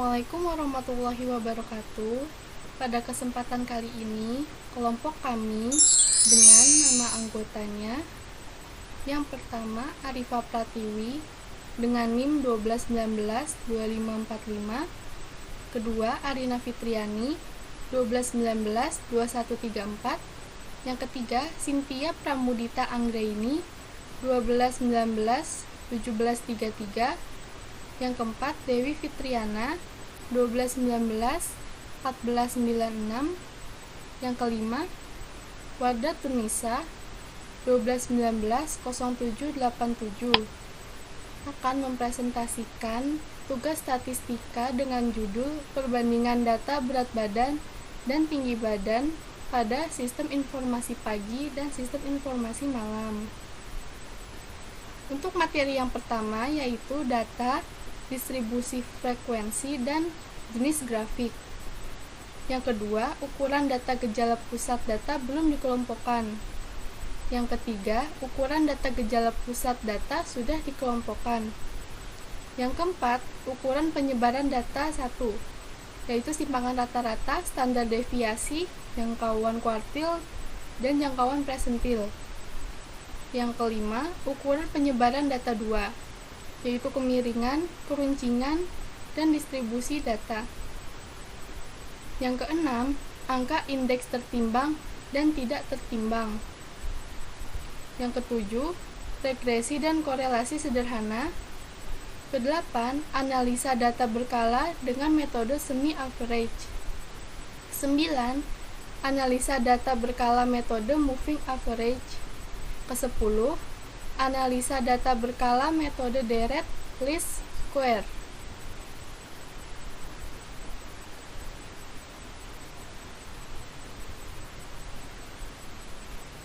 Assalamualaikum warahmatullahi wabarakatuh. Pada kesempatan kali ini, kelompok kami dengan nama anggotanya yang pertama Arifah Pratiwi dengan NIM 12192545, kedua Arina Fitriani 12192134, yang ketiga Cynthia Pramudita Anggraini 12191733, yang keempat Dewi Fitriana 12191496, yang kelima Wardah Tunisa 12190787 akan mempresentasikan tugas statistika dengan judul perbandingan data berat badan dan tinggi badan pada sistem informasi pagi dan sistem informasi malam. Untuk materi yang pertama yaitu data, distribusi frekuensi, dan jenis grafik. Yang kedua, ukuran data gejala pusat data belum dikelompokkan. Yang ketiga, ukuran data gejala pusat data sudah dikelompokkan. Yang keempat, ukuran penyebaran data 1, yaitu simpangan rata-rata, standar deviasi, jangkauan kuartil, dan jangkauan persentil. Yang kelima, ukuran penyebaran data 2, yaitu kemiringan, keruncingan, dan distribusi data. Yang keenam, angka indeks tertimbang dan tidak tertimbang. Yang ketujuh, regresi dan korelasi sederhana. Kedelapan, analisa data berkala dengan metode semi-average. 9. Analisa data berkala metode moving average. Ke-10, analisa data berkala metode deret least square.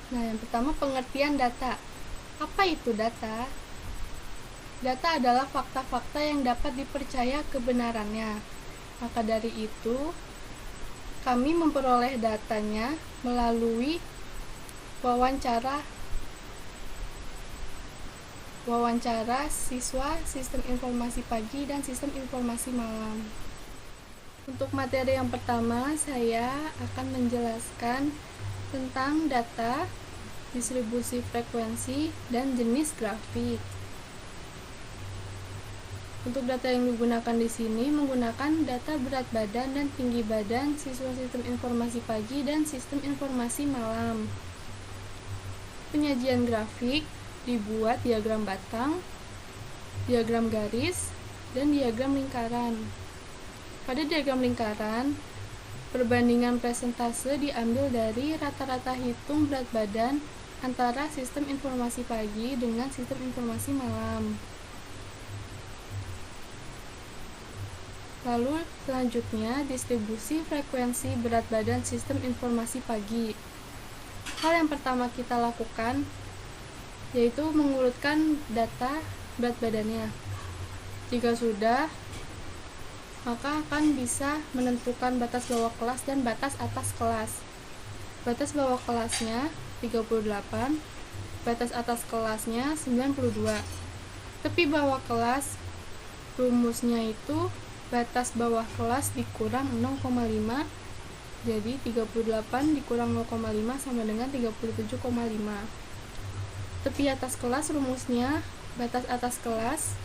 Nah, yang pertama pengertian data. Apa itu data? Data adalah fakta-fakta yang dapat dipercaya kebenarannya. Maka dari itu, kami memperoleh datanya melalui wawancara siswa sistem informasi pagi dan sistem informasi malam. Untuk materi yang pertama, saya akan menjelaskan tentang data, distribusi frekuensi, dan jenis grafik. Untuk data yang digunakan di sini menggunakan data berat badan dan tinggi badan siswa sistem informasi pagi dan sistem informasi malam. Penyajian grafik dibuat diagram batang, diagram garis, dan diagram lingkaran. Pada diagram lingkaran, perbandingan persentase diambil dari rata-rata hitung berat badan antara sistem informasi pagi dengan sistem informasi malam. Lalu selanjutnya distribusi frekuensi berat badan sistem informasi pagi. Hal yang pertama kita lakukan yaitu mengurutkan data berat badannya. Jika sudah, maka akan bisa menentukan batas bawah kelas dan batas atas kelas. Batas bawah kelasnya 38, batas atas kelasnya 92. Tepi bawah kelas, rumusnya itu batas bawah kelas dikurang 0,5, jadi 38 dikurang 0,5 sama dengan 37,5. Tepi atas kelas rumusnya batas atas kelas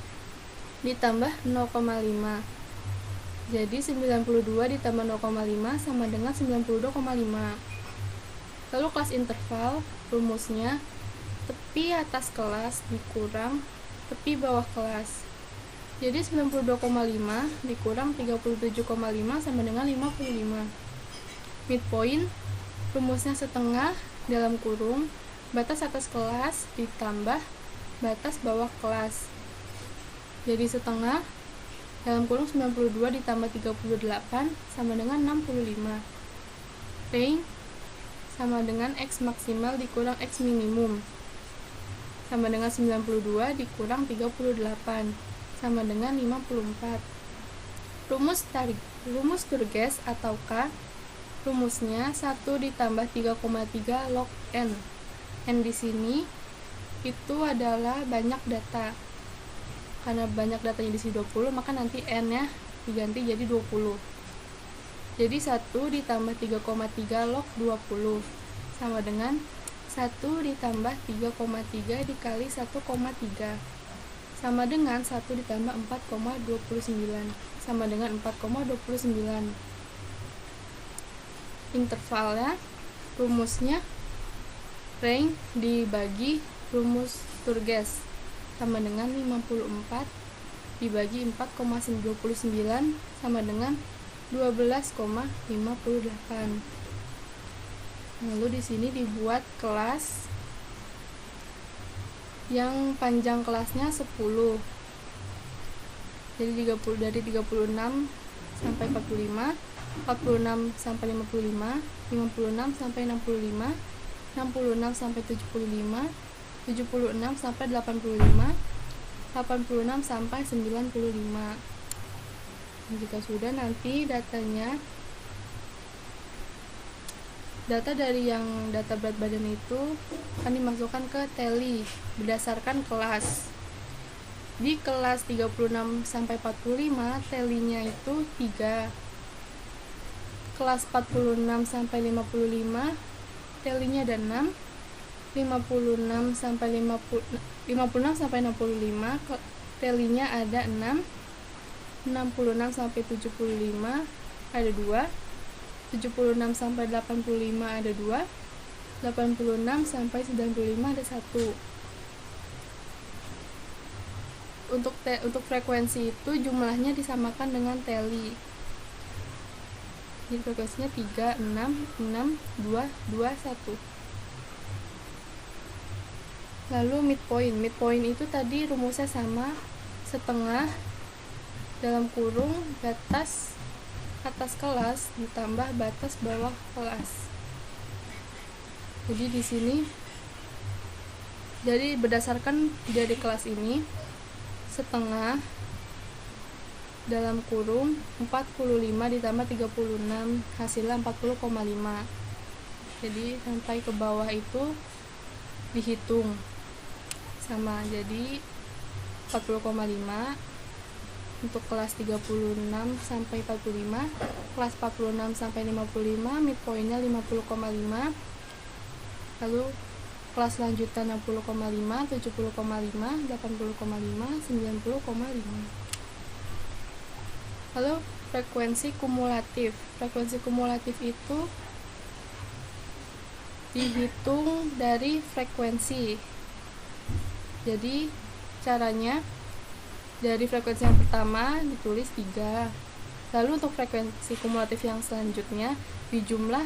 ditambah 0,5, jadi 92 ditambah 0,5 sama dengan 92,5. Lalu kelas interval rumusnya tepi atas kelas dikurang tepi bawah kelas, jadi 92,5 dikurang 37,5 sama dengan 55. Midpoint rumusnya setengah dalam kurung batas atas kelas ditambah batas bawah kelas, jadi setengah dalam kurung 92 ditambah 38 sama dengan 65. Range sama dengan X maksimal dikurang X minimum sama dengan 92 dikurang 38 sama dengan 54. Rumus Turges atau K, rumusnya 1 ditambah 3,3 log N. N di sini itu adalah banyak data. Karena banyak datanya di sini 20, maka nanti N-nya diganti jadi 20. Jadi 1 ditambah 3,3 log 20 sama dengan 1 ditambah 3,3 dikali 1,3 sama dengan 1 ditambah 4,29 sama dengan 4,29. Intervalnya, rumusnya range dibagi rumus Sturges sama dengan 54 dibagi 4,29 sama dengan 12,58. Lalu di sini dibuat kelas yang panjang kelasnya 10. Jadi dari 36 sampai 45, 46 sampai 55, 56 sampai 65, 66 sampai 75, 76 sampai 85, 86 sampai 95. Jika sudah, nanti data dari yang data berat badan itu akan dimasukkan ke tally berdasarkan kelas. Di kelas 36 sampai 45 tally-nya itu 3. Kelas 46 sampai 55 tally-nya ada 6. 56 sampai 65 tally-nya ada 6. 66 sampai 75 ada 2. 76 sampai 85 ada 2. 86 sampai 95 ada 1. Untuk frekuensi itu jumlahnya disamakan dengan tally. Jadi frekuensinya 3, 6, 6, 2, 2, 1. Lalu midpoint. Midpoint itu tadi rumusnya sama, setengah dalam kurung batas atas kelas ditambah batas bawah kelas. Jadi di sini berdasarkan dari kelas ini, setengah dalam kurung 45 ditambah 36 hasilnya 40,5. Jadi sampai ke bawah itu dihitung sama, jadi 40,5 untuk kelas 36 sampai 45, kelas 46 sampai 55 midpointnya 50,5, lalu kelas lanjutan 60,5, 70,5, 80,5, 90,5. Lalu frekuensi kumulatif. Frekuensi kumulatif itu dihitung dari frekuensi. Jadi caranya dari frekuensi yang pertama ditulis 3. Lalu untuk frekuensi kumulatif yang selanjutnya dijumlah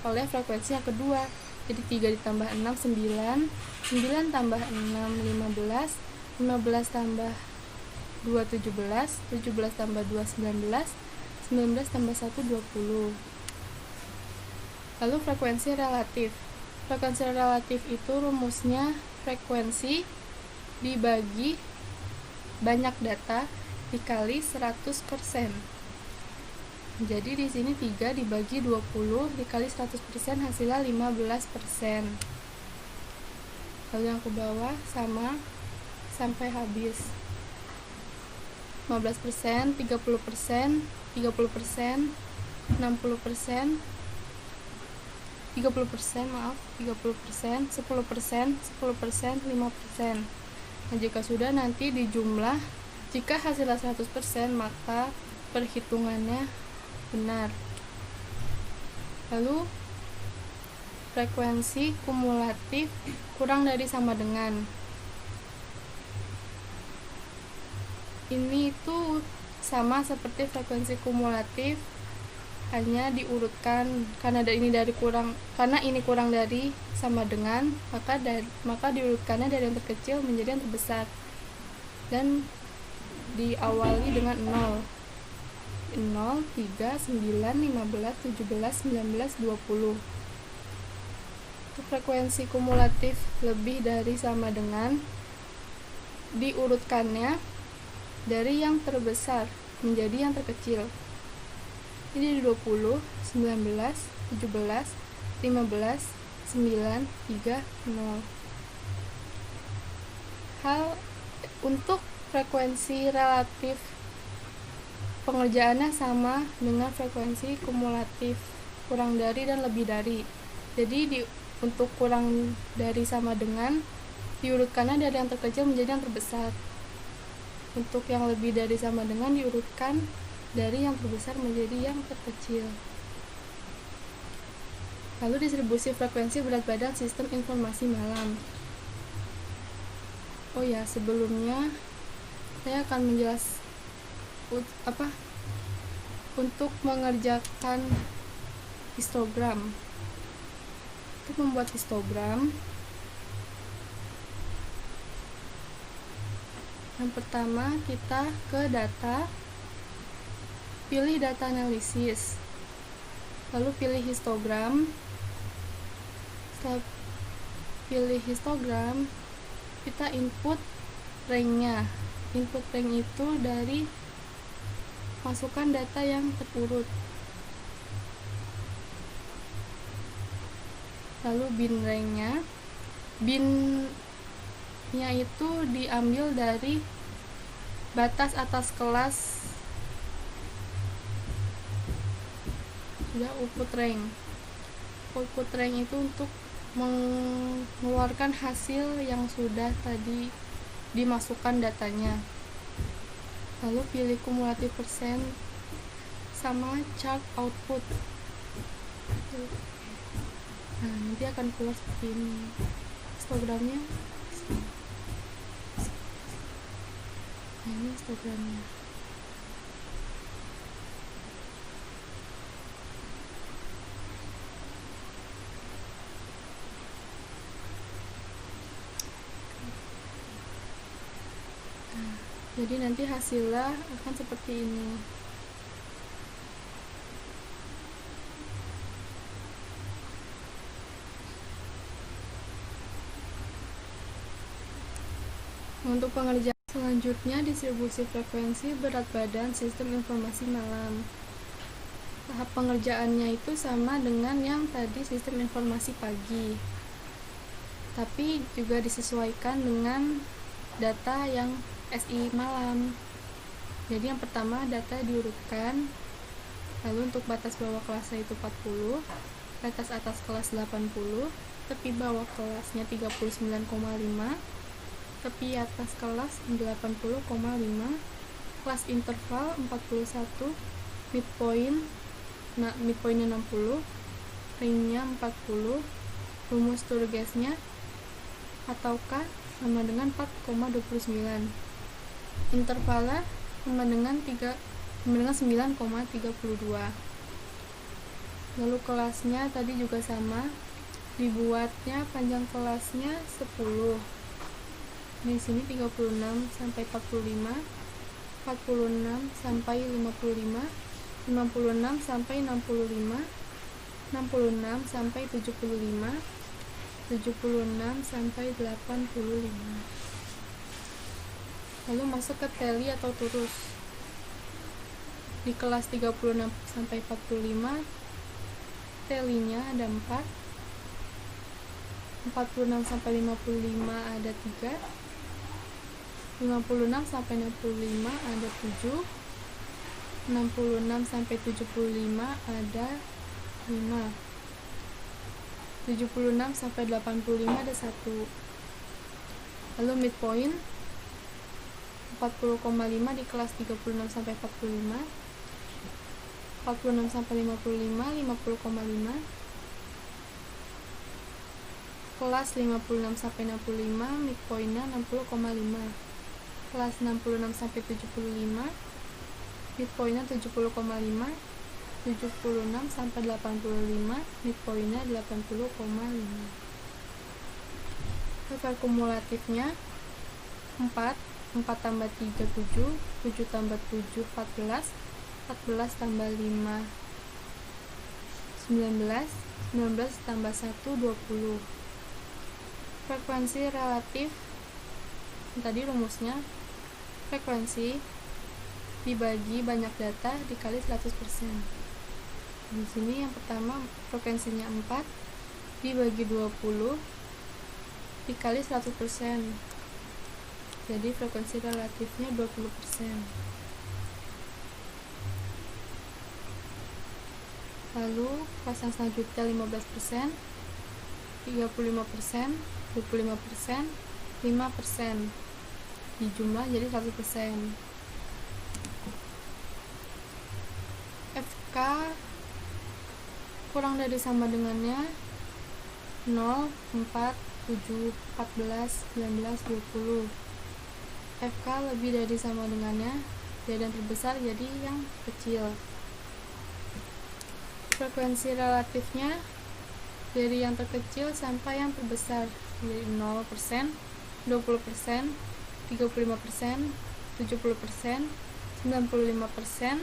oleh frekuensi yang kedua. Jadi 3 ditambah 6 9, 9 tambah 6 15, 15 tambah 2 17, 17 tambah 2 19, 19 tambah 1 20. Lalu frekuensi relatif. Frekuensi relatif itu rumusnya frekuensi dibagi banyak data dikali 100%. Jadi di sini 3 dibagi 20 dikali 100% hasilnya 15%. Lalu yang ke bawah sama sampai habis. 15%, 30%, 30%, 60%, 30%, 10%, 10%, 5%. Nah, jika sudah nanti dijumlah, jika hasilnya 100% maka perhitungannya benar. Lalu frekuensi kumulatif kurang dari sama dengan. Ini itu sama seperti frekuensi kumulatif, hanya diurutkan karena ini kurang dari sama dengan, maka diurutkannya dari yang terkecil menjadi yang terbesar dan diawali dengan 0. 0, 3, 9, 15, 17, 19, 20. Untuk frekuensi kumulatif lebih dari sama dengan, diurutkannya dari yang terbesar menjadi yang terkecil. Jadi 20, 19, 17, 15, 9, 3, 0. Hal untuk frekuensi relatif pengerjaannya sama dengan frekuensi kumulatif, kurang dari dan lebih dari. Jadi untuk kurang dari sama dengan diurutkannya dari yang terkecil menjadi yang terbesar. Untuk yang lebih dari sama dengan diurutkan dari yang terbesar menjadi yang terkecil. Lalu distribusi frekuensi berat badan sistem informasi malam. Oh ya, sebelumnya saya akan untuk mengerjakan histogram. Untuk membuat histogram, yang pertama kita ke data, pilih data analisis, lalu pilih histogram. Setelah pilih histogram, kita input rank-nya. Input rank itu dari masukkan data yang terurut. Lalu bin rank-nya. Bin-nya itu diambil dari batas atas kelas output rank. Output rank itu untuk mengeluarkan hasil yang sudah tadi dimasukkan datanya. Lalu pilih kumulatif persen sama chart output. Nah, nanti akan keluar seperti ini histogramnya. Nah, ini histogramnya. Jadi nanti hasilnya akan seperti ini. Untuk pengerjaan selanjutnya, distribusi frekuensi berat badan sistem informasi malam. Tahap pengerjaannya itu sama dengan yang tadi sistem informasi pagi, tapi juga disesuaikan dengan data yang SI malam. Jadi yang pertama data diurutkan, lalu untuk batas bawah kelasnya itu 40, batas atas kelas 80, tepi bawah kelasnya 39,5, tepi atas kelas 80,5, kelas interval 41, midpointnya 60, ringnya 40, rumus Sturgesnya ataukah sama dengan 4,29, intervalnya sama dengan 9,32. Lalu kelasnya tadi juga sama, dibuatnya panjang kelasnya 10. Di sini 36 sampai 45, 46 sampai 55, 56 sampai 65, 66 sampai 75, 76 sampai 85. Lalu masuk ke teli atau turus. Di kelas 36 sampai 45 telinya ada 4, 46 sampai 55 ada 3, 56 sampai 65 ada 7, 66 sampai 75 ada 5, 76 sampai 85 ada 1. Lalu midpoint 40,5 di kelas 36 sampai 45, 46 sampai 55 50,5, kelas 56 sampai 65 midpointnya 60,5, kelas 66 sampai 75 midpointnya 70,5, 76 sampai 85 midpointnya 80,5. Total kumulatifnya 4 tambah 3 7, 7 tambah 7 14, 14 tambah 5 19, 19 tambah 1 20. Frekuensi relatif tadi rumusnya, frekuensi dibagi banyak data dikali 100%. Di sini yang pertama frekuensinya 4 dibagi 20 dikali 100%. Jadi frekuensi relatifnya 20%. Lalu kelas yang selanjutnya 15%, 35%, 25%, 5%. Dijumlah jadi 100%. FK kurang dari sama dengannya 0, 4, 7, 14, 19, 20. FK lebih dari sama dengannya dari yang terbesar jadi yang kecil. Frekuensi relatifnya dari yang terkecil sampai yang terbesar, dari 0%, 20%, 35%, 70%, 95%,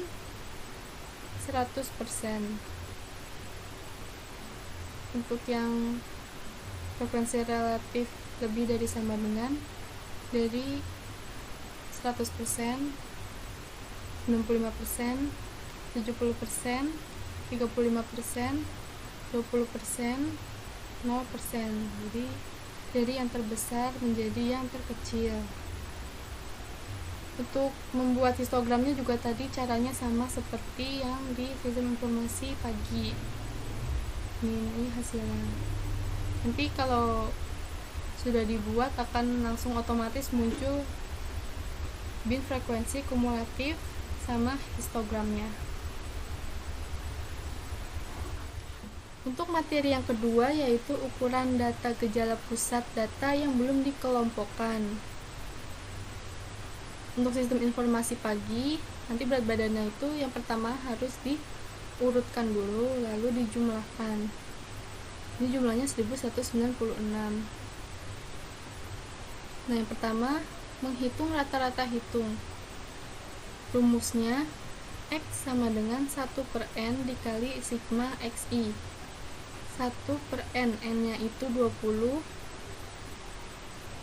100%. Untuk yang frekuensi relatif lebih dari sama dengan dari 100%, 95%, 70%, 35%, 20%, 0%. Jadi dari yang terbesar menjadi yang terkecil. Untuk membuat histogramnya juga tadi caranya sama seperti yang di sistem informasi pagi. Ini hasilnya. Nanti kalau sudah dibuat akan langsung otomatis muncul bin frekuensi kumulatif sama histogramnya. Untuk materi yang kedua yaitu ukuran data gejala pusat data yang belum dikelompokkan. Untuk sistem informasi pagi, nanti berat badannya itu yang pertama harus diurutkan dulu, lalu dijumlahkan. Ini jumlahnya 1196. Nah, yang pertama, menghitung rata-rata hitung. Rumusnya, X sama dengan 1/N dikali sigma XI. 1/N, N-nya itu 20.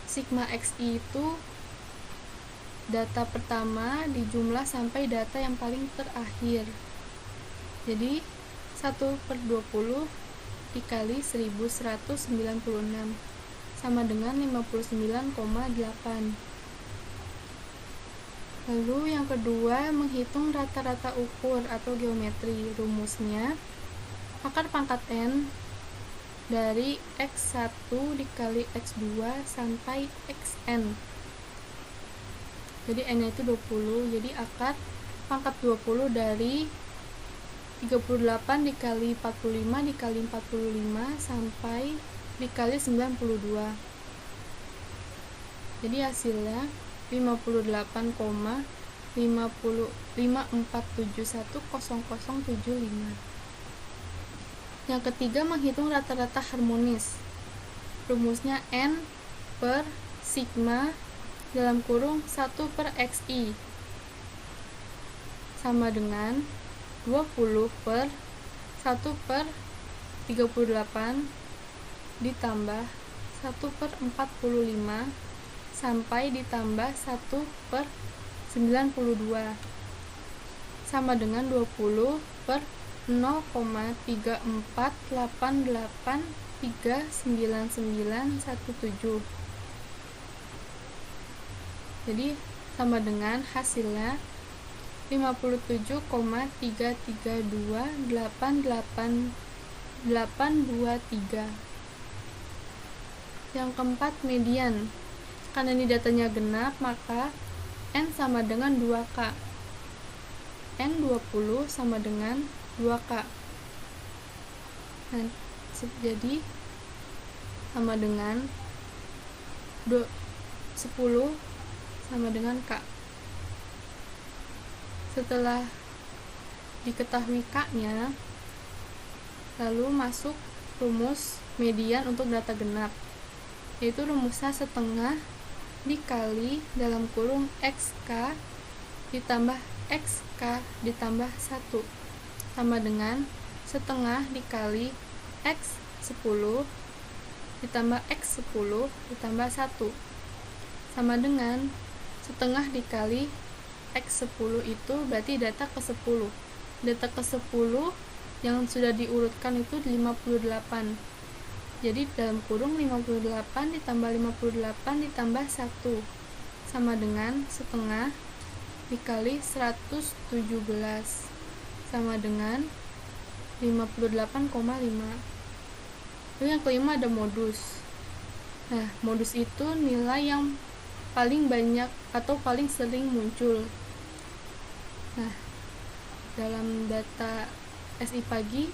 Sigma XI itu data pertama dijumlah sampai data yang paling terakhir. Jadi 1/20 dikali 1196 sama dengan 59,8. Lalu yang kedua, menghitung rata-rata ukur atau geometri. Rumusnya akar pangkat N dari X1 dikali X2 sampai Xn. Jadi N-nya itu 20, jadi akar pangkat 20 dari 38 dikali 45 dikali 45 sampai dikali 92. Jadi hasilnya 58,554710075. Yang ketiga, menghitung rata-rata harmonis. Rumusnya N per sigma dalam kurung 1/XI sama dengan 20 per 1/38 ditambah 1/45 sampai ditambah 1/92 sama dengan 20 per 0,348839917. Jadi sama dengan hasilnya 57,3328823. Yang keempat, median. Karena ini datanya genap, maka N sama dengan 2K. N 20 sama dengan 2K. Nah, jadi sama dengan 10 sama dengan K. Setelah diketahui K-nya, lalu masuk rumus median untuk data genap, yaitu rumusnya setengah dikali dalam kurung XK ditambah XK ditambah 1 sama dengan setengah dikali X10 ditambah X10 ditambah 1 sama dengan setengah dikali X10 itu berarti data ke-10. Data ke-10 yang sudah diurutkan itu 58. Jadi dalam kurung 58 ditambah 58 ditambah 1 sama dengan setengah dikali 117 sama dengan 58,5. Lalu yang kelima ada modus. Nah, modus itu nilai yang paling banyak atau paling sering muncul. Nah, dalam data SI pagi,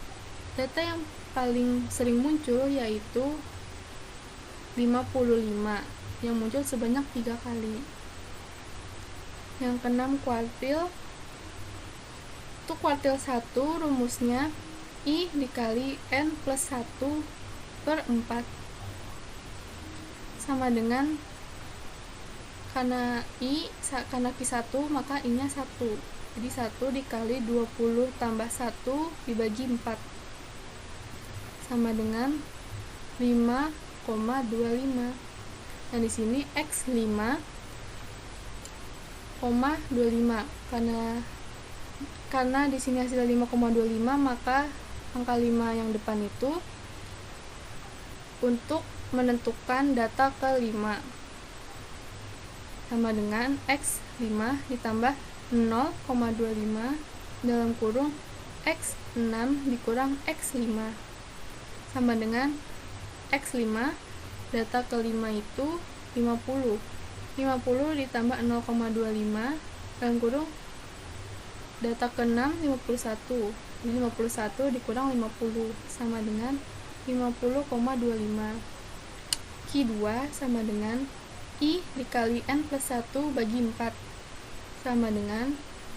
data yang paling sering muncul yaitu 55 yang muncul sebanyak 3 kali. Yang keenam kuartil. Untuk kuartil 1 rumusnya I dikali N plus 1 per 4 sama dengan, karena Q1 maka I-nya 1, jadi 1 dikali 20 tambah 1 dibagi 4 sama dengan 5,25. Nah, di sini X 5,25 karena di sini hasil 5,25, maka angka 5 yang depan itu untuk menentukan data ke-5 sama dengan X 5 ditambah 0,25 dalam kurung X 6 dikurang X 5 sama dengan X 5, data ke-5 itu 50 ditambah 0,25 dalam kurung data ke-6 51, jadi 51 dikurang 50 sama dengan 50,25. Q2 sama dengan I dikali N plus 1 bagi 4 sama dengan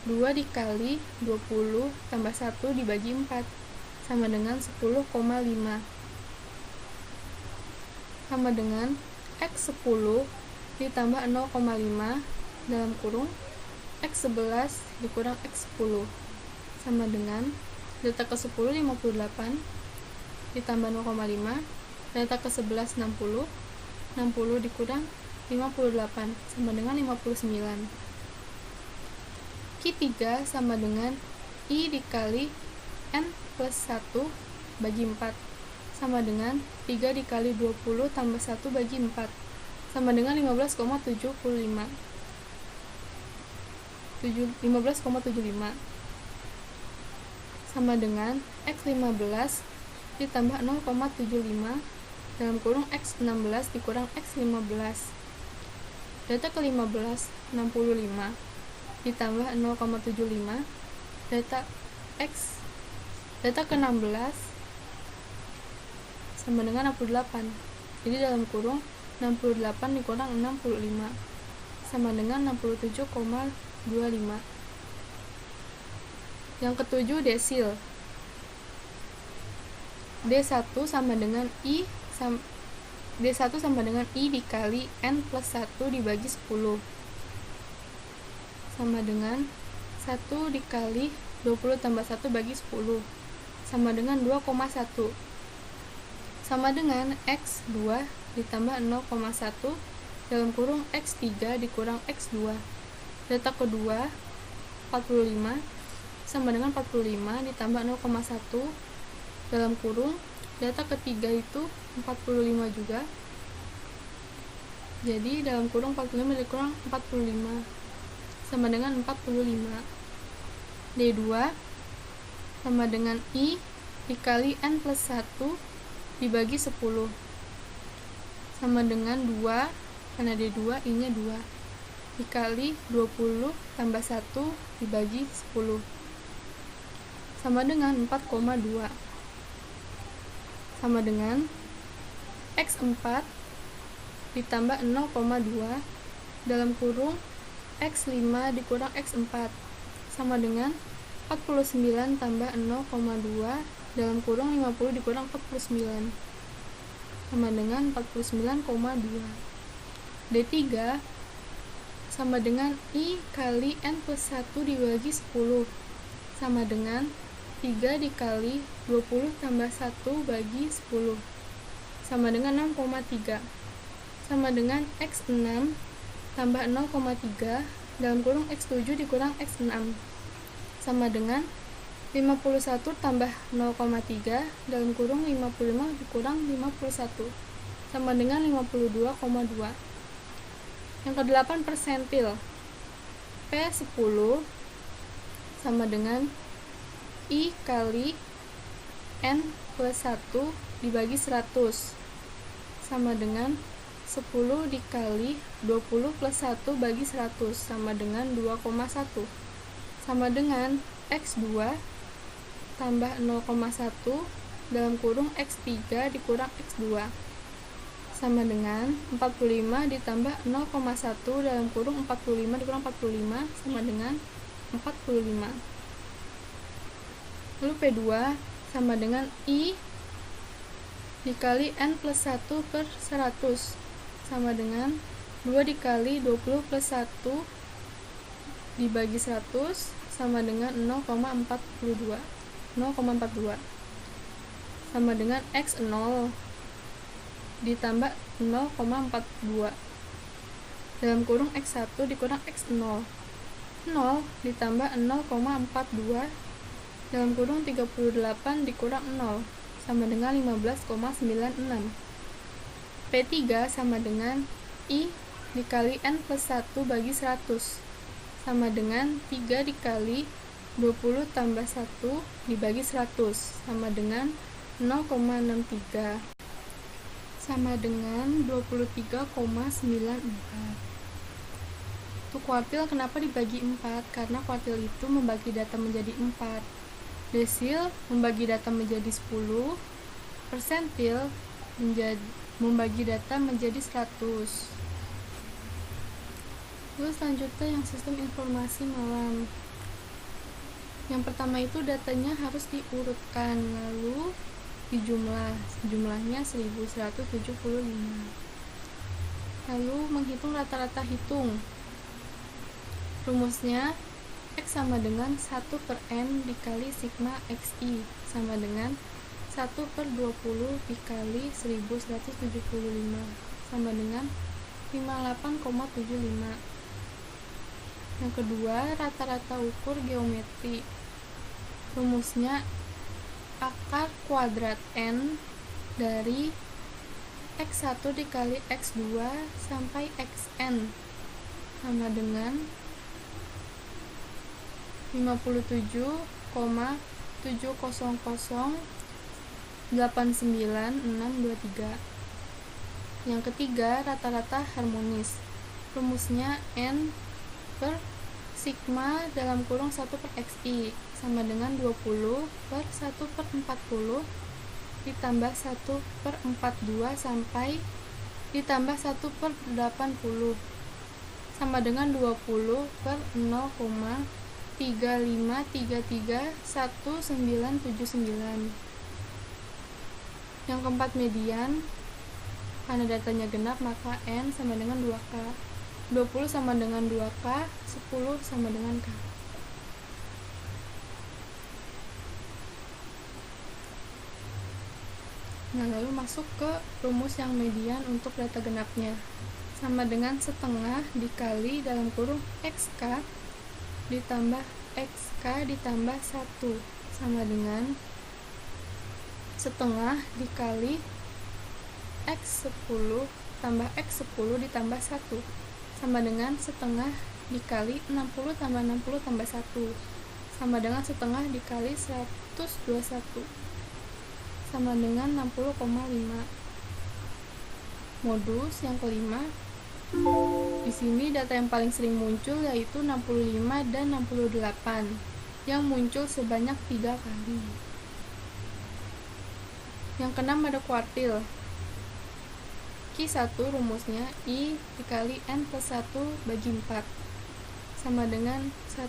2 dikali 20 tambah 1 dibagi 4 sama dengan 10,5 sama dengan X 10 ditambah 0,5 dalam kurung X 11 dikurang X 10 sama dengan data ke 10 58 ditambah 0,5, data ke 11 60 dikurang 58 sama dengan 59. Q3 sama dengan I dikali N plus 1 bagi 4 sama dengan 3 dikali 20 tambah 1 bagi 4 sama dengan 15,75 sama dengan X 15 ditambah 0,75 dalam kurung X 16 dikurang X 15. Data ke 15 65 ditambah 0,75 data ke 16 sama dengan 68, jadi dalam kurung 68 dikurang 65 sama dengan 67,25. Yang ketujuh desil. D1 sama dengan I dikali N plus 1 dibagi 10 sama dengan 1 dikali 20 tambah 1 bagi 10 sama dengan 2,1 sama dengan X2 ditambah 0,1 dalam kurung X3 dikurang X2. Data kedua 45 sama dengan 45 ditambah 0,1 dalam kurung data ketiga itu 45 juga, jadi dalam kurung 45 dikurang 45 sama dengan 45. D2 sama dengan I dikali N plus 1 dibagi 10 sama dengan 2, karena D2 I nya 2 dikali 20 tambah 1 dibagi 10 sama dengan 4,2 sama dengan X4 ditambah 0,2 dalam kurung X5 dikurang X4 sama dengan 49 tambah 0,2 dalam kurung 50 dikurang 49 sama dengan 49,2. D3 sama dengan I kali N plus 1 dibagi 10 sama dengan 3 dikali 20 tambah 1 bagi 10 sama dengan 6,3 sama dengan X6 tambah 0,3 dalam kurung X7 dikurang X6 sama dengan 51 tambah 0,3 dalam kurung 55 dikurang 51 sama dengan 52,2. Yang ke-8 persentil. P10 sama dengan I kali N plus 1 dibagi 100 sama dengan 10 dikali 20 plus 1 bagi 100 sama dengan 2,1 sama dengan X2 tambah 0,1 dalam kurung X3 dikurang X2 sama dengan 45 ditambah 0,1 dalam kurung 45 dikurang 45 sama dengan 45. Lalu P2 sama dengan I dikali N plus 1 per 100 sama dengan 2 dikali 20 plus 1 dibagi 100 sama dengan 0,42 sama dengan X0 ditambah 0,42 dalam kurung X1 dikurang X0 0 ditambah 0,42 dalam kurung 38 dikurang 0 sama dengan 15,96. P3 sama dengan I dikali N plus 1 bagi 100 sama dengan 3 dikali 20 tambah 1 dibagi 100 sama dengan 0,63 sama dengan 23,94. Untuk kuartil kenapa dibagi 4? Karena kuartil itu membagi data menjadi 4. Desil membagi data menjadi 10. Persentil membagi data menjadi 100. Lalu selanjutnya yang sistem informasi malam. Yang pertama itu datanya harus diurutkan lalu jumlahnya 1175. Lalu menghitung rata-rata hitung. Rumusnya X sama dengan 1 per N dikali sigma XI sama dengan 1 per 20 dikali 1175 sama dengan 58,75. Yang kedua, rata-rata ukur geometri. Rumusnya akar kuadrat N dari X1 dikali X2 sampai Xn sama dengan 57,70089,623. Yang ketiga, rata-rata harmonis. Rumusnya N per sigma dalam kurung 1 per XI sama dengan 20 per 1 per 40 ditambah 1 per 42 sampai ditambah 1 per 80 sama dengan 20 per 0,35331979. Yang keempat, median. Karena datanya genap maka N sama dengan 2K. 20 sama dengan 2K, 10 sama dengan K. Nah, lalu masuk ke rumus yang median untuk data genapnya. Sama dengan setengah dikali dalam kurung XK ditambah XK ditambah 1 sama dengan setengah dikali X10 tambah X10 ditambah 1 sama dengan setengah dikali 60 tambah 60 tambah 1 sama dengan setengah dikali 121 sama dengan 60,5. Modus yang kelima. Di sini data yang paling sering muncul yaitu 65 dan 68 yang muncul sebanyak 3 kali. Yang keenam ada kuartil. Q1 rumusnya I dikali N plus 1 bagi 4 sama dengan 1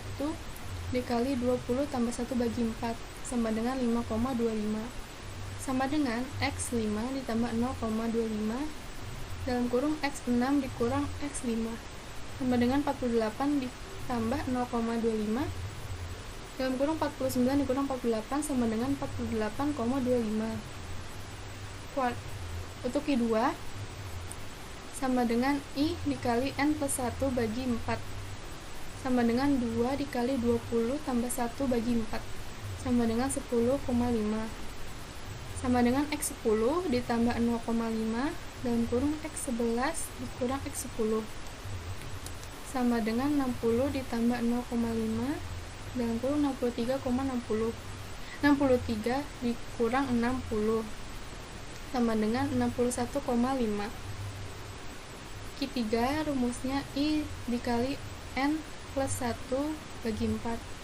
dikali 20 tambah 1 bagi 4 sama dengan 5,25 sama dengan X5 ditambah 0,25 dalam kurung X6 dikurang X5 sama dengan 48 ditambah 0,25 dalam kurung 49 dikurang 48 sama dengan 48,25. Untuk Q2 sama dengan I dikali N plus 1 bagi 4 sama dengan 2 dikali 20 tambah 1 bagi 4 sama dengan 10,5 sama dengan X10 ditambah 0,5 dalam kurung X11 dikurang X10 sama dengan 60 ditambah 0,5 dalam kurung 63,60. 63 dikurang 60 sama dengan 61,5. Q3 rumusnya I dikali N plus 1 bagi 4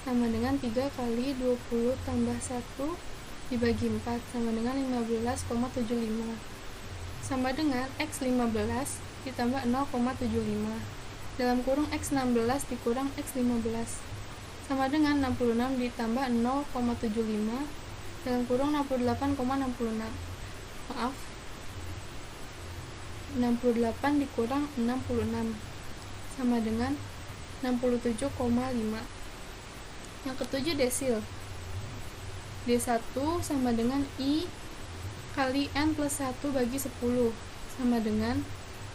sama dengan 3 kali 20 tambah 1 dibagi 4 sama dengan 15,75 sama dengan X15 ditambah 0,75 dalam kurung X16 dikurang X15 sama dengan 66 ditambah 0,75 dalam kurung 68,66. Maaf, 68 dikurang 66 sama dengan 67,5. Yang ketujuh desil. D1 sama dengan I kali N plus 1 bagi 10 sama dengan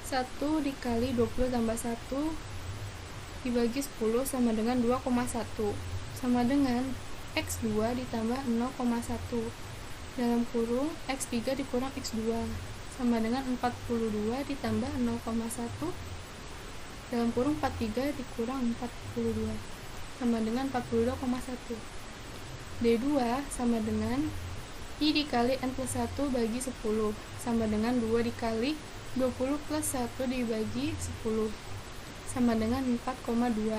1 dikali 20 tambah 1 dibagi 10 sama dengan 2,1 sama dengan X2 ditambah 0,1 dalam kurung X3 dikurang X2 sama dengan 42 ditambah 0,1 dalam kurung 43 dikurang 42 sama dengan 42,1. D2 sama dengan I dikali N plus 1 bagi 10 sama dengan 2 dikali 20 plus 1 dibagi 10 sama dengan 4,2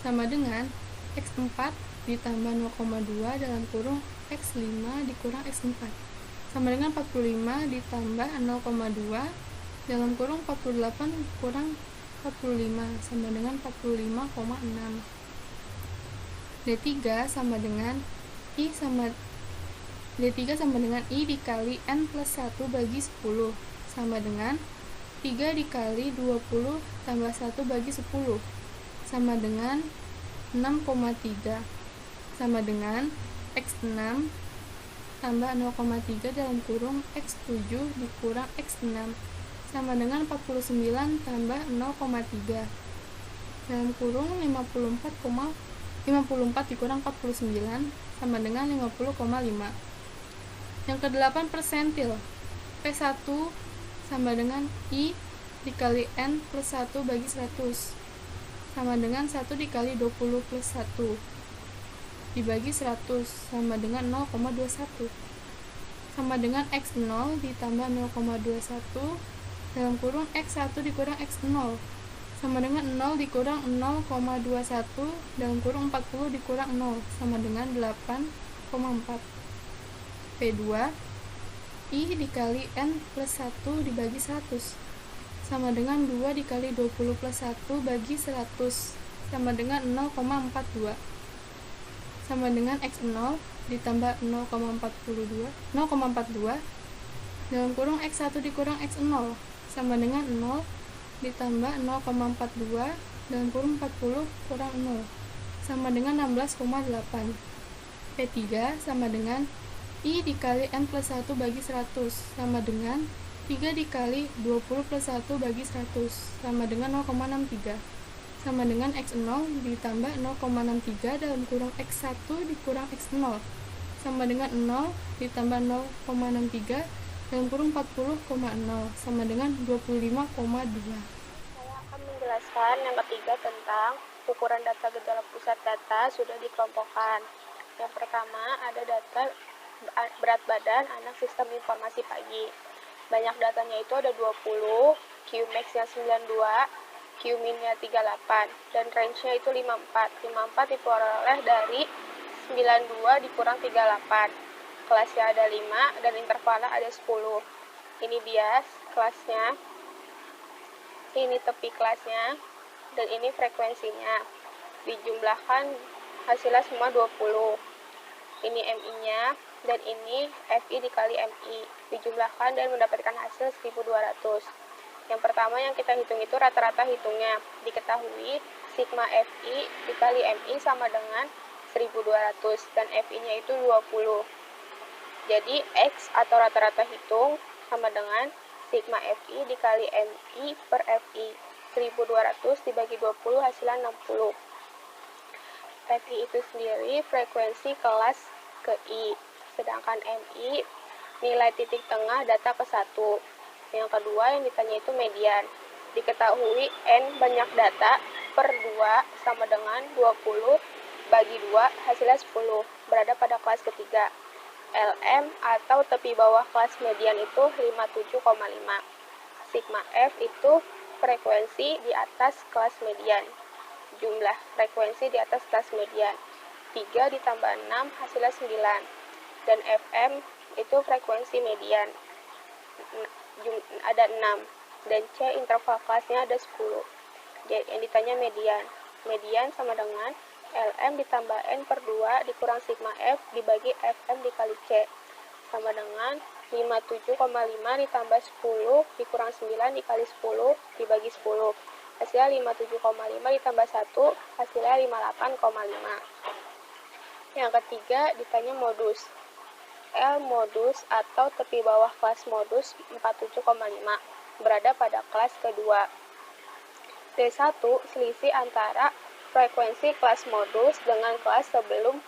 sama dengan X4 ditambah 0,2 dalam kurung X5 dikurang X4 sama dengan 45 ditambah 0,2 dalam kurung 48 kurang 45 sama dengan 45,6. D3 sama dengan I dikali N plus 1 bagi 10 sama dengan 3 dikali 20 tambah 1 bagi 10 sama dengan 6,3 sama dengan X6 tambah 0,3 dalam kurung X7 dikurang X6 sama dengan 49 tambah 0,3 dalam kurung 54 dikurang 49 sama dengan 50,5. Yang ke-8 persentil. P1 sama dengan I dikali N plus 1 bagi 100 sama dengan 1 dikali 20 plus 1 dibagi 100 sama dengan 0,21 sama dengan X0 ditambah 0,21 dalam kurung X1 dikurang X0 sama dengan 0 dikurang 0,21 dalam kurung 40 dikurang 0 sama dengan 8,4. P2 I dikali N plus 1 dibagi 100 sama dengan 2 dikali 20 plus 1 bagi 100 sama dengan 0,42 sama dengan X0 ditambah 0,42 dalam kurung X1 dikurang X0 sama dengan 0 ditambah 0,42 dalam kurung 40 kurang 0 sama dengan 16,8. P3 sama dengan I dikali N plus 1 bagi 100 sama dengan 3 dikali 20 plus 1 bagi 100 sama dengan 0,63 sama dengan X0 ditambah 0,63 dalam kurung X1 dikurang X0 sama dengan 0 ditambah 0,63 dalam kurung 40,0 sama dengan 25,2. Saya akan menjelaskan yang ketiga tentang ukuran data gejala pusat data sudah dikelompokkan. Yang pertama ada data berat badan anak sistem informasi pagi. Banyak datanya itu ada 20, Qmax-nya 92, Qmin-nya 38, dan range-nya itu 54. 54 diperoleh dari 92 dikurang 38. Kelasnya ada 5 dan intervalnya ada 10. Ini bias kelasnya, ini tepi kelasnya, dan ini frekuensinya. Dijumlahkan hasilnya semua 20. Ini MI-nya dan ini FI dikali MI. Dijumlahkan dan mendapatkan hasil 1200. Yang pertama yang kita hitung itu rata-rata hitungnya. Diketahui sigma FI dikali MI sama dengan 1200 dan FI-nya itu 20. Jadi X atau rata-rata hitung sama dengan sigma FI dikali MI per FI. 1200 dibagi 20 hasilnya 60. FI itu sendiri frekuensi kelas ke I. Sedangkan MI nilai titik tengah data ke 1. Yang kedua yang ditanya itu median. Diketahui N banyak data per 2 sama dengan 20 bagi 2 hasilnya 10, berada pada kelas ketiga. LM atau tepi bawah kelas median itu 57,5. Sigma F itu frekuensi di atas kelas median. Jumlah frekuensi di atas kelas median. 3 ditambah 6 hasilnya 9. Dan FM itu frekuensi median. Ada 6. Dan C interval kelasnya ada 10. Jadi yang ditanya median. Median sama dengan LM ditambah N per 2 dikurang sigma F dibagi FM dikali C. Sama dengan 57,5 ditambah 10 dikurang 9 dikali 10 dibagi 10. Hasilnya 57,5 ditambah 1, hasilnya 58,5. Yang ketiga ditanya modus. L modus atau tepi bawah kelas modus 47,5 berada pada kelas kedua. D1 selisih antara frekuensi kelas modus dengan kelas sebelum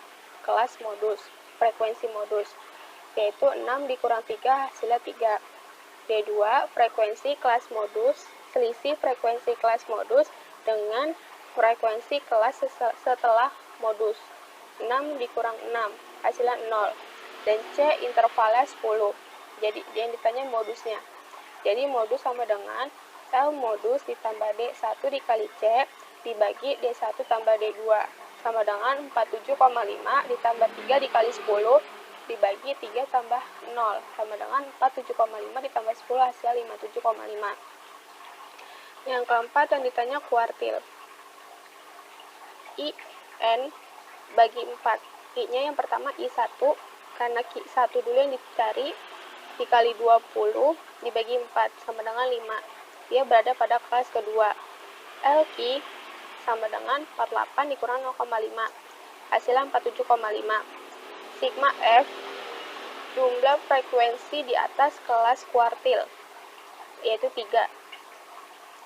kelas modus, frekuensi modus, yaitu 6 dikurang 3 hasilnya 3. D2 frekuensi kelas modus, selisih frekuensi kelas modus dengan frekuensi kelas setelah modus, 6 dikurang 6 hasilnya 0. Dan C intervalnya 10. Jadi yang ditanya modusnya. Jadi modus sama dengan L modus ditambah D1 dikali C dibagi D1 tambah D2 sama dengan 47,5 ditambah 3 dikali 10 dibagi 3 tambah 0 sama dengan 47,5 ditambah 10 hasil 57,5. Yang keempat yang ditanya kuartil. I N bagi 4. I nya yang pertama I1 karena Q1 dulu yang dicari dikali 20 dibagi 4 sama dengan 5. Dia berada pada kelas kedua. LQ sama dengan 48 dikurang 0,5 hasilnya 47,5. Sigma F jumlah frekuensi di atas kelas kuartil yaitu 3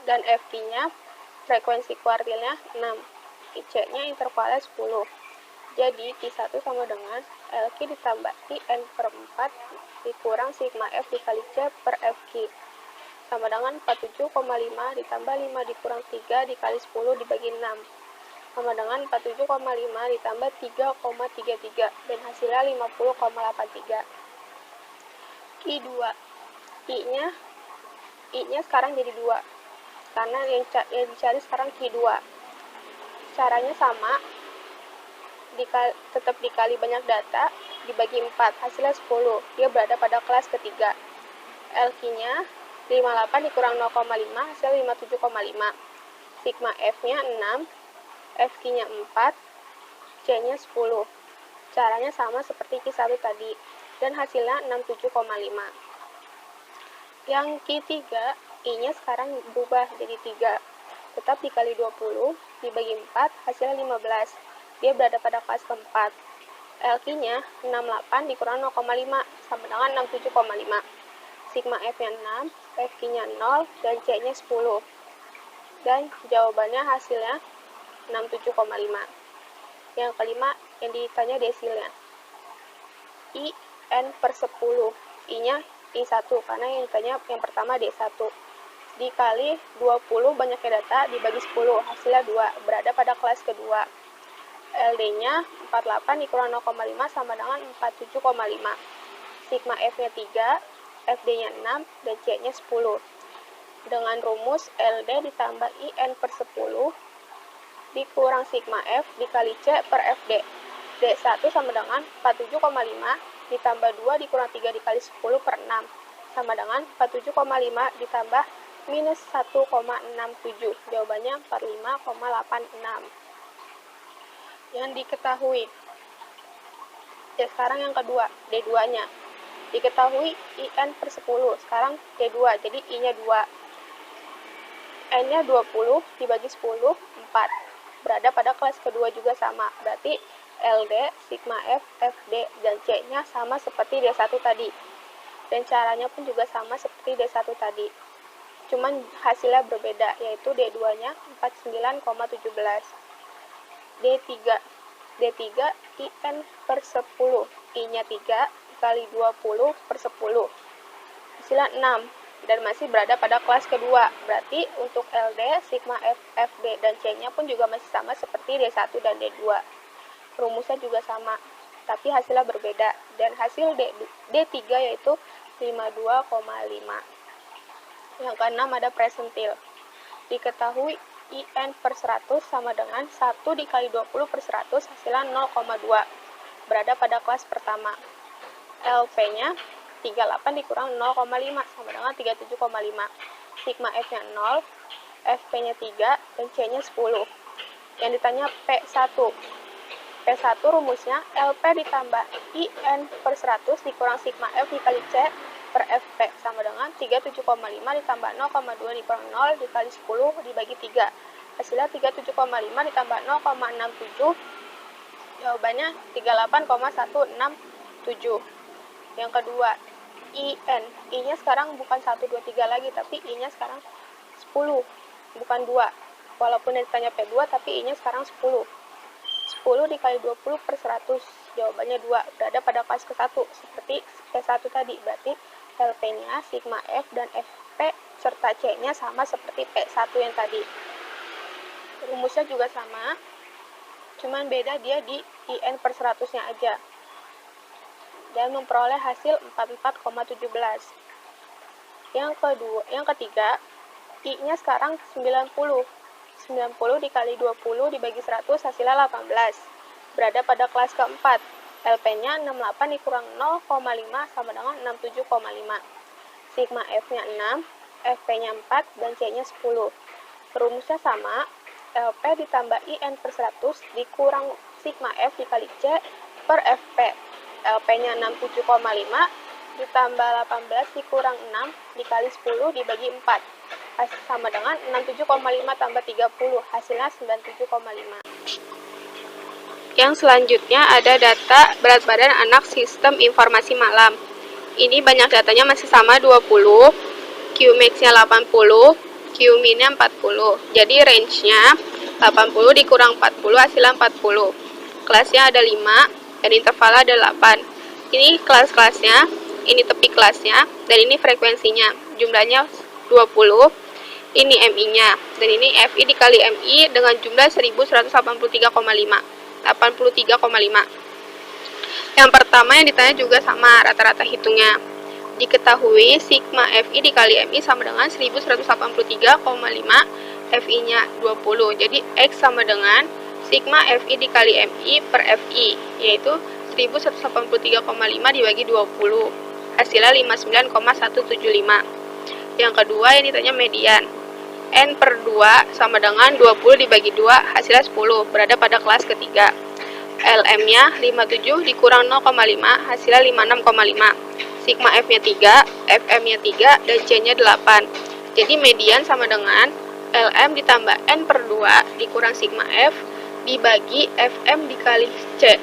dan FQ nya frekuensi kuartilnya 6. C nya intervalnya 10. Jadi Q1 sama dengan LQ ditambah IN per 4 dikurang sigma F dikali C per FQ sama dengan 47,5 ditambah 5 dikurang 3 dikali 10 dibagi 6 sama dengan 47,5 ditambah 3,33 dan hasilnya 50,83. Q2 I nya sekarang jadi 2 karena yang dicari sekarang Q2. Caranya sama, tetap dikali banyak data dibagi 4 hasilnya 10. Dia berada pada kelas ketiga. LQ nya 58 dikurang 0,5 hasil 57,5. Sigma F nya 6, FQ nya 4, C nya 10. Caranya sama seperti Q1 tadi dan hasilnya 67,5. Yang Q3 I nya sekarang berubah jadi 3. Tetap dikali 20 dibagi 4 hasilnya 15. Dia berada pada kelas keempat. LQ nya 68 dikurang 0,5 sama dengan 67,5. Sigma F nya 6, FQ nya 0, dan C nya 10. Dan jawabannya hasilnya 67,5. Yang kelima yang ditanya desilnya. I N per 10. I nya I1 karena yang ditanya yang pertama D1. Dikali 20 banyaknya data dibagi 10 hasilnya 2 berada pada kelas kedua. LD nya 48 dikurang 0,5 sama dengan 47,5. Sigma F nya 3, FD nya 6, dan C nya 10. Dengan rumus LD ditambah IN per 10 dikurang sigma F dikali C per FD. D1 sama dengan 47,5 ditambah 2 dikurang 3 dikali 10 per 6 sama dengan 47,5 ditambah minus 1,67. Jawabannya 45,86. Yang diketahui. Ya, sekarang yang kedua, D2 nya. Diketahui IN per 10, sekarang D2, jadi I nya 2. N nya 20 dibagi 10, 4. Berada pada kelas kedua juga sama, berarti LD, sigma F, FD, dan C nya sama seperti D1 tadi. Dan caranya pun juga sama seperti D1 tadi. Cuman hasilnya berbeda, yaitu D2 nya 49,17. D3 IN per 10, I nya 3 kali 20 per 10 hasilnya 6 dan masih berada pada kelas kedua. Berarti untuk LD, sigma F, FD, dan C nya pun juga masih sama seperti D1 dan D2. rumusnya juga sama, tapi hasilnya berbeda. Dan hasil D3 yaitu 52,5. Yang keenam ada persentil. Diketahui IN per 100 sama dengan 1 dikali 20 per 100 hasilnya 0,2. Berada pada kelas pertama. LP-nya 38 dikurang 0,5 sama dengan 37,5. Sigma F-nya 0, FP-nya 3, dan C-nya 10. Yang ditanya P1. P1 rumusnya LP ditambah IN per 100 dikurang sigma F dikali C per FP sama dengan 37,5 ditambah 0,2 dikurang 0 dikali 10 dibagi 3. Hasilnya 37,5 ditambah 0,67. Jawabannya 38,167. Yang kedua, IN. I-nya sekarang bukan 1, 2, 3 lagi, tapi I-nya sekarang 10, bukan 2. Walaupun yang ditanya P2, tapi I-nya sekarang 10. 10 dikali 20 per 100, jawabannya 2. Berada pada kelas ke-1, seperti P1 tadi. Berarti LP-nya, sigma F, dan FP serta C-nya sama seperti P1 yang tadi. Rumusnya juga sama, cuman beda dia di IN per 100-nya aja. Dan memperoleh hasil 44,17. Yang ketiga, I-nya sekarang 90. 90 dikali 20 dibagi 100 hasilnya 18. Berada pada kelas keempat. LP-nya 68 dikurang 0,5 sama dengan 67,5. Sigma F-nya 6, FP-nya 4, dan C-nya 10. Rumusnya sama, LP ditambah IN per 100 dikurang sigma F dikali C per FP. LP-nya 67,5 ditambah 18 dikurang 6 dikali 10 dibagi 4. Sama dengan 67,5 tambah 30, hasilnya 97,5. Yang selanjutnya ada data berat badan anak sistem informasi malam. Ini banyak datanya masih sama 20, Qmax-nya 80, Qmin-nya 40. Jadi range-nya 80 dikurang 40 hasilnya 40. Kelasnya ada 5 dan intervalnya ada 8. Ini kelas-kelasnya, ini tepi kelasnya, dan ini frekuensinya. Jumlahnya 20. Ini MI-nya, dan ini FI dikali MI dengan jumlah 1183,5. Yang pertama yang ditanya juga sama, rata-rata hitungnya. Diketahui sigma FI dikali MI sama dengan 1183,5, FI-nya 20. Jadi X sama dengan sigma FI dikali MI per FI, yaitu 1183,5 dibagi 20. Hasilnya 59,175. Yang kedua yang ditanya median. N per 2 sama dengan 20 dibagi 2, hasilnya 10, berada pada kelas ketiga. LM-nya 57 dikurang 0,5, hasilnya 56,5. Sigma F-nya 3, FM-nya 3, dan C-nya 8. Jadi median sama dengan LM ditambah N per 2 dikurang sigma F dibagi FM dikali C.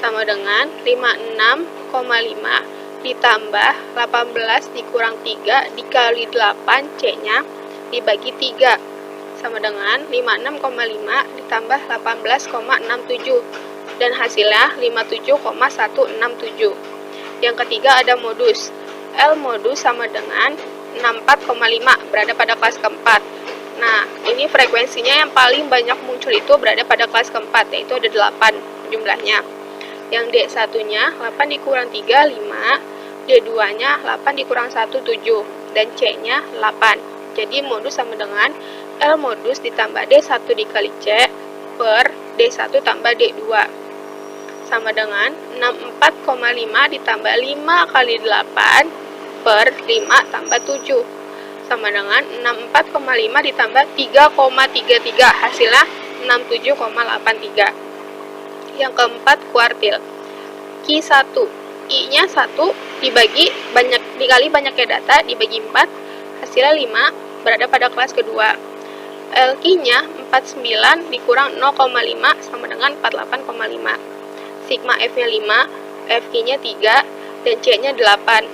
Sama dengan 56,5 ditambah 18 dikurang 3 dikali 8 C-nya dibagi 3 sama dengan 56,5 ditambah 18,67 dan hasilnya 57,167. Yang ketiga ada modus. L modus sama dengan 64,5 berada pada kelas keempat. Nah, ini frekuensinya yang paling banyak muncul itu berada pada kelas keempat, yaitu ada 8 jumlahnya. Yang D1-nya 8 dikurang 3, 5, D2-nya 8 dikurang 1, 7, dan C-nya 8. Jadi modus sama dengan L modus ditambah D1 dikali C per D1 tambah D2. Sama dengan 64,5 ditambah 5 kali 8 per 5 tambah 7. Sama dengan 64,5 ditambah 3,33, hasilnya 67,83. Yang keempat kuartil. Q1, I-nya 1 dikali banyaknya data dibagi 4, hasilnya 5, berada pada kelas kedua. LQ-nya 49 dikurang 0,5 sama dengan 48,5. Sigma F-nya 5, FQ-nya 3, dan C-nya 8.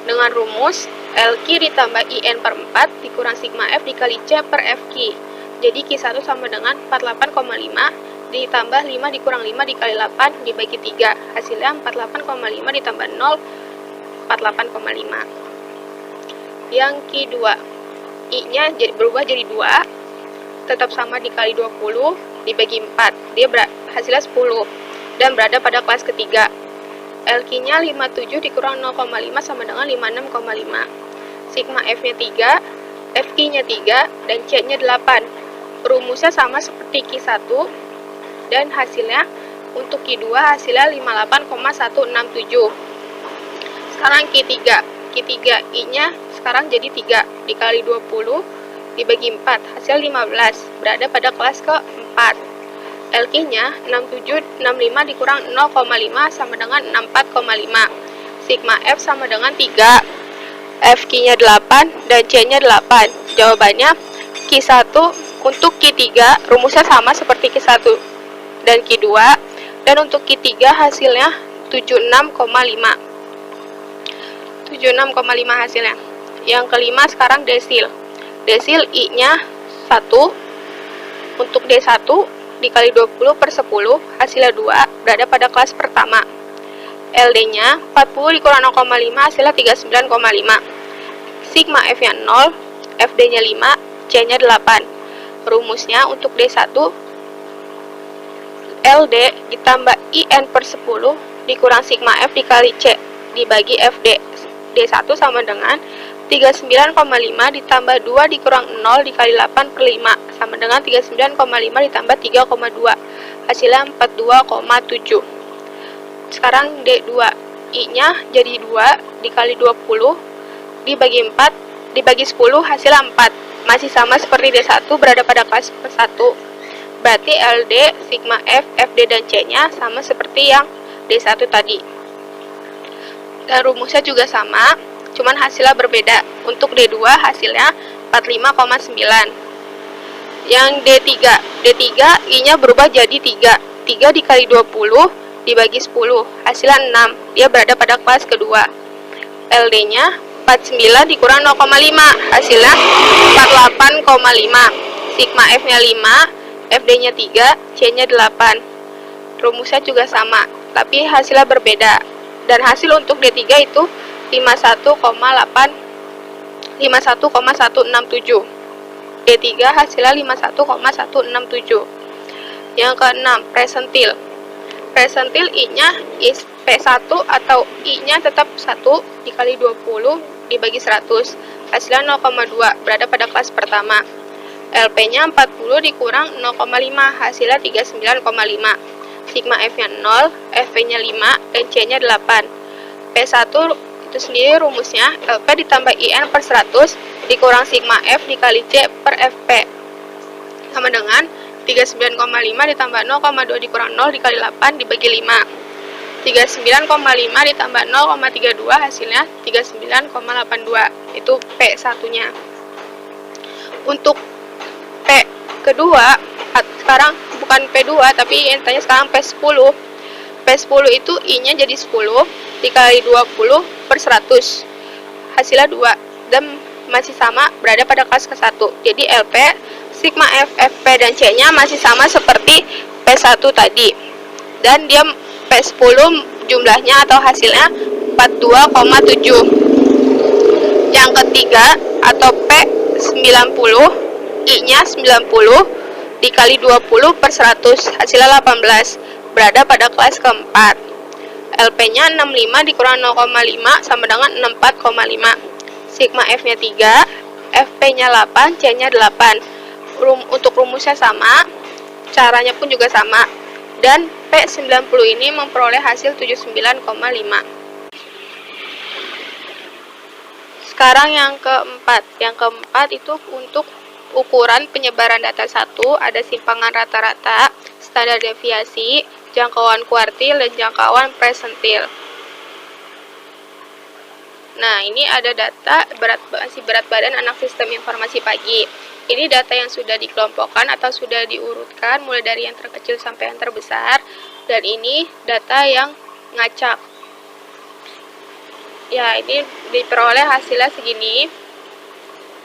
Dengan rumus LQ ditambah IN per 4 dikurang sigma F dikali C per FQ. Jadi Q1 sama dengan 48,5 ditambah 5 dikurang 5 dikali 8 dibagi 3. Hasilnya 48,5 ditambah 0, 48,5. Yang Q2, I-nya berubah jadi 2, tetap sama dikali 20 dibagi 4, dia hasilnya 10. dan berada pada kelas ketiga. LQ-nya 57 dikurang 0,5 sama dengan 56,5. Sigma F-nya 3, FQ-nya 3, dan C-nya 8. Rumusnya sama seperti Q1, dan hasilnya untuk Q2 hasilnya 58,167. Sekarang Q3. Q3 I-nya sekarang jadi 3 dikali 20 dibagi 4, hasil 15, berada pada kelas keempat. LQ-nya 6765 dikurang 0,5 sama dengan 64,5. Sigma F sama dengan 3, FQ-nya 8, dan C-nya 8. Jawabannya Q1 untuk Q3 rumusnya sama seperti Q1 dan Q2, dan untuk Q3 hasilnya 76,5 hasilnya. Yang kelima sekarang desil. Desil I-nya 1 untuk D1 dikali 20 per 10 hasilnya 2, berada pada kelas pertama. LD-nya 40 dikurang 0,5 hasilnya 39,5. Sigma F-nya 0, FD-nya 5, C-nya 8. Rumusnya untuk D1 LD ditambah IN per 10 dikurang sigma F dikali C dibagi FD. D1 sama dengan 39,5 ditambah 2 dikurang 0 dikali 8 per 5 sama dengan 39,5 ditambah 3,2, hasilnya 42,7. Sekarang D2, I-nya jadi 2 dikali 20 dibagi 4 dibagi 10 hasilnya 4, masih sama seperti D1, berada pada kelas 1. Berarti LD, sigma F, FD, dan C-nya sama seperti yang D1 tadi. Dan rumusnya juga sama, cuman hasilnya berbeda. Untuk D2 hasilnya 45,9. Yang D3 I-nya berubah jadi 3 dikali 20 dibagi 10 hasilnya 6, dia berada pada kelas kedua. LD-nya 49 dikurang 0,5 hasilnya 48,5. Sigma F-nya 5, FD-nya 3, C-nya 8. Rumusnya juga sama, tapi hasilnya berbeda. Dan hasil untuk D3 itu 51,167. D3 hasilnya 51,167. Yang keenam, presentil. Presentil I-nya P1 atau I-nya tetap 1 dikali 20 dibagi 100, hasilnya 0,2, berada pada kelas pertama. LP-nya 40 dikurang 0,5 hasilnya 39,5. Sigma F-nya 0, FP-nya 5, dan C-nya 8. P1 itu sendiri rumusnya LP ditambah IN per 100 dikurang sigma F dikali C per FP sama dengan 39,5 ditambah 0,2 dikurang 0 dikali 8 dibagi 5. 39,5 ditambah 0,32 hasilnya 39,82. Itu P1-nya. Untuk P kedua, sekarang bukan P2 tapi yang tanya sekarang P10. P10 itu I-nya jadi 10 dikali 20 per 100 hasilnya 2, dan masih sama, berada pada kelas ke-1. Jadi LP, sigma F, FP, dan C-nya masih sama seperti P1 tadi, dan dia P10 jumlahnya atau hasilnya 42,7. Yang ketiga atau P90, I-nya 90 dikali 20 per 100 hasilnya 18, berada pada kelas keempat. LP-nya 65 dikurang 0,5 sama dengan 64,5. Sigma F-nya 3, FP-nya 8, C-nya 8. Untuk rumusnya sama, caranya pun juga sama, dan P90 ini memperoleh hasil 79,5. Sekarang yang keempat. Yang keempat itu untuk ukuran penyebaran data 1, ada simpangan rata-rata, standar deviasi, jangkauan kuartil, dan jangkauan presentil. Nah, ini ada data berat badan anak sistem informasi pagi. Ini data yang sudah dikelompokkan atau sudah diurutkan mulai dari yang terkecil sampai yang terbesar, dan ini data yang ngacak. Ya, ini diperoleh hasilnya segini.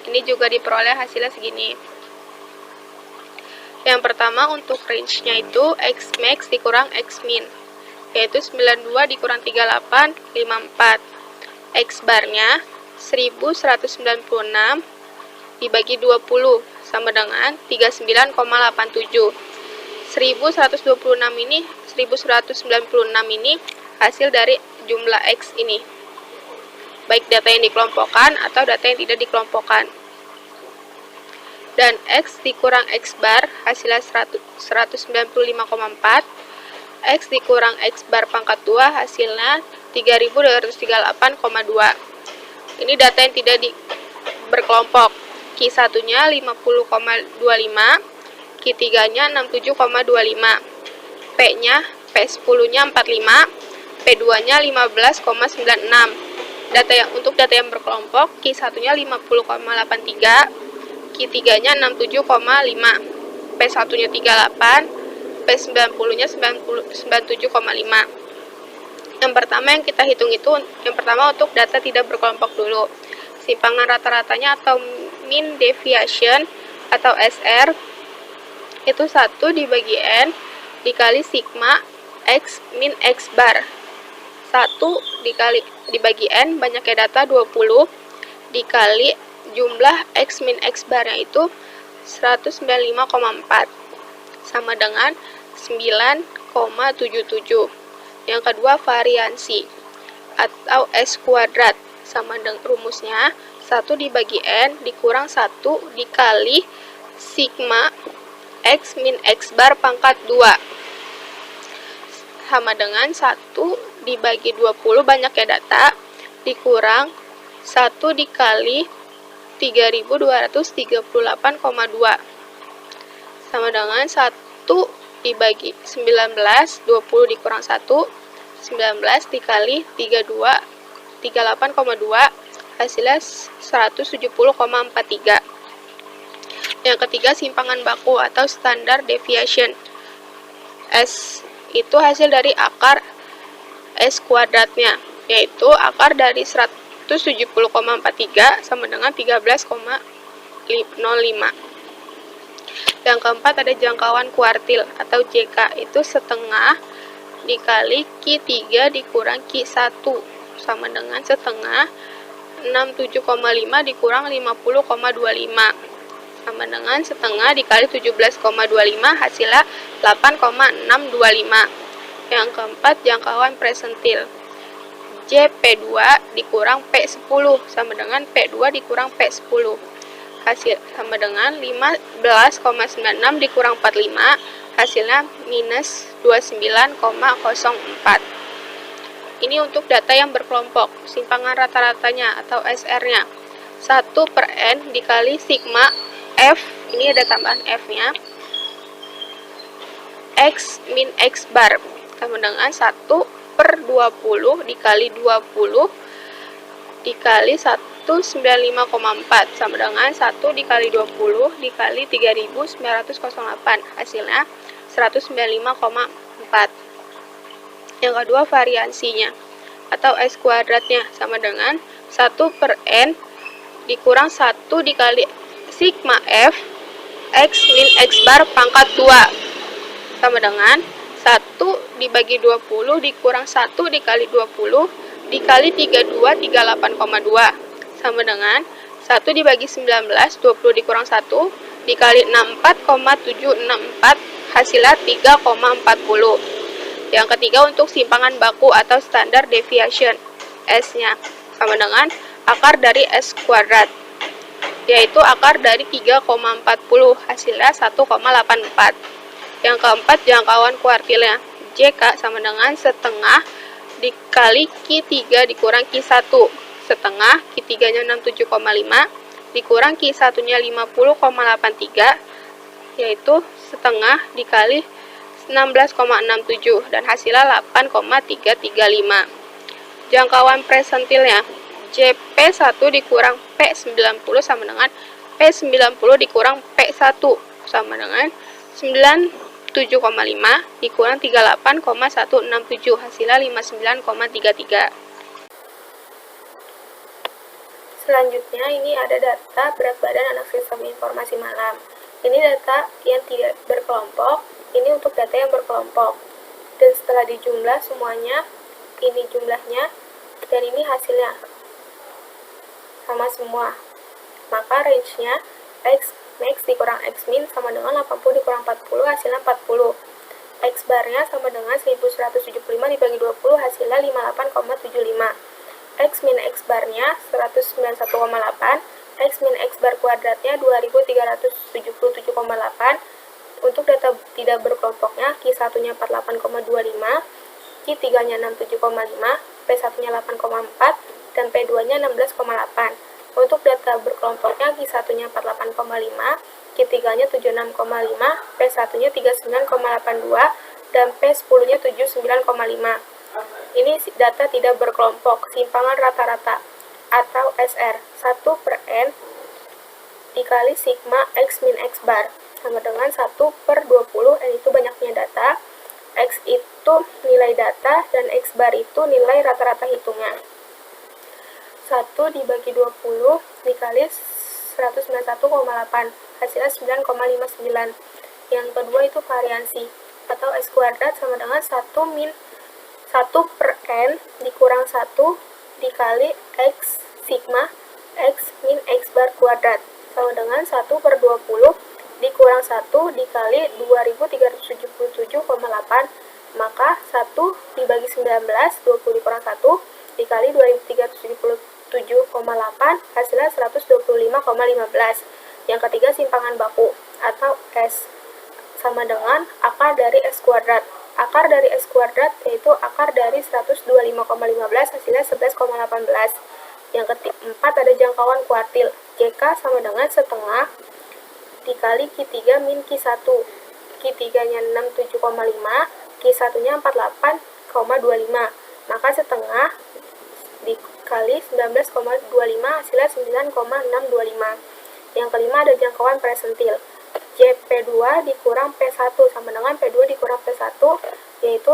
Ini juga diperoleh hasilnya segini. Yang pertama untuk range-nya itu X max dikurang X min, yaitu 92 dikurang 38, 54. X bar-nya 1196 dibagi 20 sama dengan 39,87. 1126 ini 1196 ini hasil dari jumlah X ini, baik data yang dikelompokkan atau data yang tidak dikelompokkan. Dan X dikurang X bar hasilnya 195,4, X dikurang X bar pangkat 2 hasilnya 3238,2. Ini data yang tidak berkelompok. Q1 nya 50,25, Q3 nya 67,25, P nya P10 nya 45, P2 nya 15,96. Untuk data yang berkelompok, Q1 nya 50,83, Q3 nya 67,5, P1 nya 38, P90 nya 97,5. Yang pertama yang kita hitung itu, yang pertama untuk data tidak berkelompok dulu. Simpangan rata-ratanya atau mean deviation atau SR itu 1 dibagi N dikali sigma X min X bar. 1 dibagi N, banyaknya data 20, dikali jumlah X min X bar yaitu 195,4 sama dengan 9,77. Yang kedua variansi atau S kuadrat, sama dengan rumusnya 1 dibagi N dikurang 1 dikali sigma X min X bar pangkat 2 sama dengan 1 dibagi 20 banyaknya data dikurang 1 dikali 3238,2 sama dengan 1 dibagi 19, 20 dikurang 1, 19 dikali 38,2 hasilnya 170,43. Yang ketiga simpangan baku atau standar deviation. S itu hasil dari akar S kuadratnya, yaitu akar dari 170,43 sama dengan 13,05. Yang keempat ada jangkauan kuartil atau JK, itu setengah dikali Q3 dikurang Q1 sama dengan setengah 67,5 dikurang 50,25 sama dengan setengah dikali 17,25 hasilnya 8,625. Yang keempat jangkauan presentil, JP2 dikurang P10 sama dengan P2 dikurang P10 hasil sama dengan 15,96 dikurang 45 hasilnya minus 29,04. Ini untuk data yang berkelompok. Simpangan rata-ratanya atau SR-nya 1 per N dikali sigma F, ini ada tambahan F-nya, X min X bar sama dengan 1 per 20 dikali 20 dikali 195,4 sama dengan 1 dikali 20 dikali 3908 hasilnya 195,4. Yang kedua variansinya atau S kuadratnya sama dengan 1 per N dikurang 1 dikali sigma F X min X bar pangkat 2 sama dengan 1 dibagi 20 dikurang 1 dikali 20 dikali 3238,2 sama dengan 1 dibagi 19 20 dikurang 1 dikali 64,764 hasilnya 3,40. Yang ketiga untuk simpangan baku atau standar deviation, S-nya sama dengan akar dari S kuadrat, yaitu akar dari 3,40 hasilnya 1,84. Yang keempat jangkauan kuartilnya, JK sama dengan setengah dikali Q3 dikurang Q1 setengah, Q3 nya 67,5 dikurang Q1 nya 50,83 yaitu setengah dikali 16,67 dan hasilnya 8,335. Jangkauan presentilnya, JP1 dikurang P90 sama dengan P90 dikurang P1 sama dengan 97,5 dikurang 38,167 hasilnya 59,33. Selanjutnya ini ada data berat badan anak sistem informasi malam. Ini data yang tidak berkelompok, ini untuk data yang berkelompok. Dan setelah dijumlah semuanya, ini jumlahnya dan ini hasilnya sama semua. Maka range-nya X max dikurang X min sama dengan 80 dikurang 40 hasilnya 40. X barnya sama dengan 1175 dibagi 20 hasilnya 58,75. X min X barnya 191,8, X min X bar kuadratnya 2377,8. Untuk data tidak berkelompoknya, Q1-nya 48,25, Q3-nya 67,5, P1-nya 8,4, dan P2-nya 16,8. Untuk data berkelompoknya, Q1-nya 48,5, Q3-nya 76,5, P1-nya 39,82, dan P10-nya 79,5. Ini data tidak berkelompok, simpangan rata-rata, atau SR, 1 per N dikali sigma X min X bar, sama dengan 1 per 20, N itu banyaknya data, X itu nilai data, dan X bar itu nilai rata-rata hitungan. 1 dibagi 20 dikali 191,8, hasilnya 9,59. Yang kedua itu variansi, atau S kuadrat sama dengan 1 min 1 per N dikurang 1 dikali X sigma X min X bar kuadrat, sama dengan 1 per 20 dikurang 1 dikali 2377,8, maka 1 dibagi 19, 20 dikurang 1 dikali 2377,8, hasilnya 125,15. Yang ketiga simpangan baku, atau S, sama dengan akar dari S kuadrat. Akar dari S kuadrat yaitu akar dari 125,15, hasilnya 11,18. Yang keempat ada jangkauan kuartil, JK sama dengan setengah dikali Q3 min Q1. Q3-nya 67,5, Q1-nya 48,25. Maka setengah dikali 19,25 hasilnya 9,625. Yang kelima ada jangkauan presentil, JP2 dikurang P1 sama dengan P2 dikurang P1, yaitu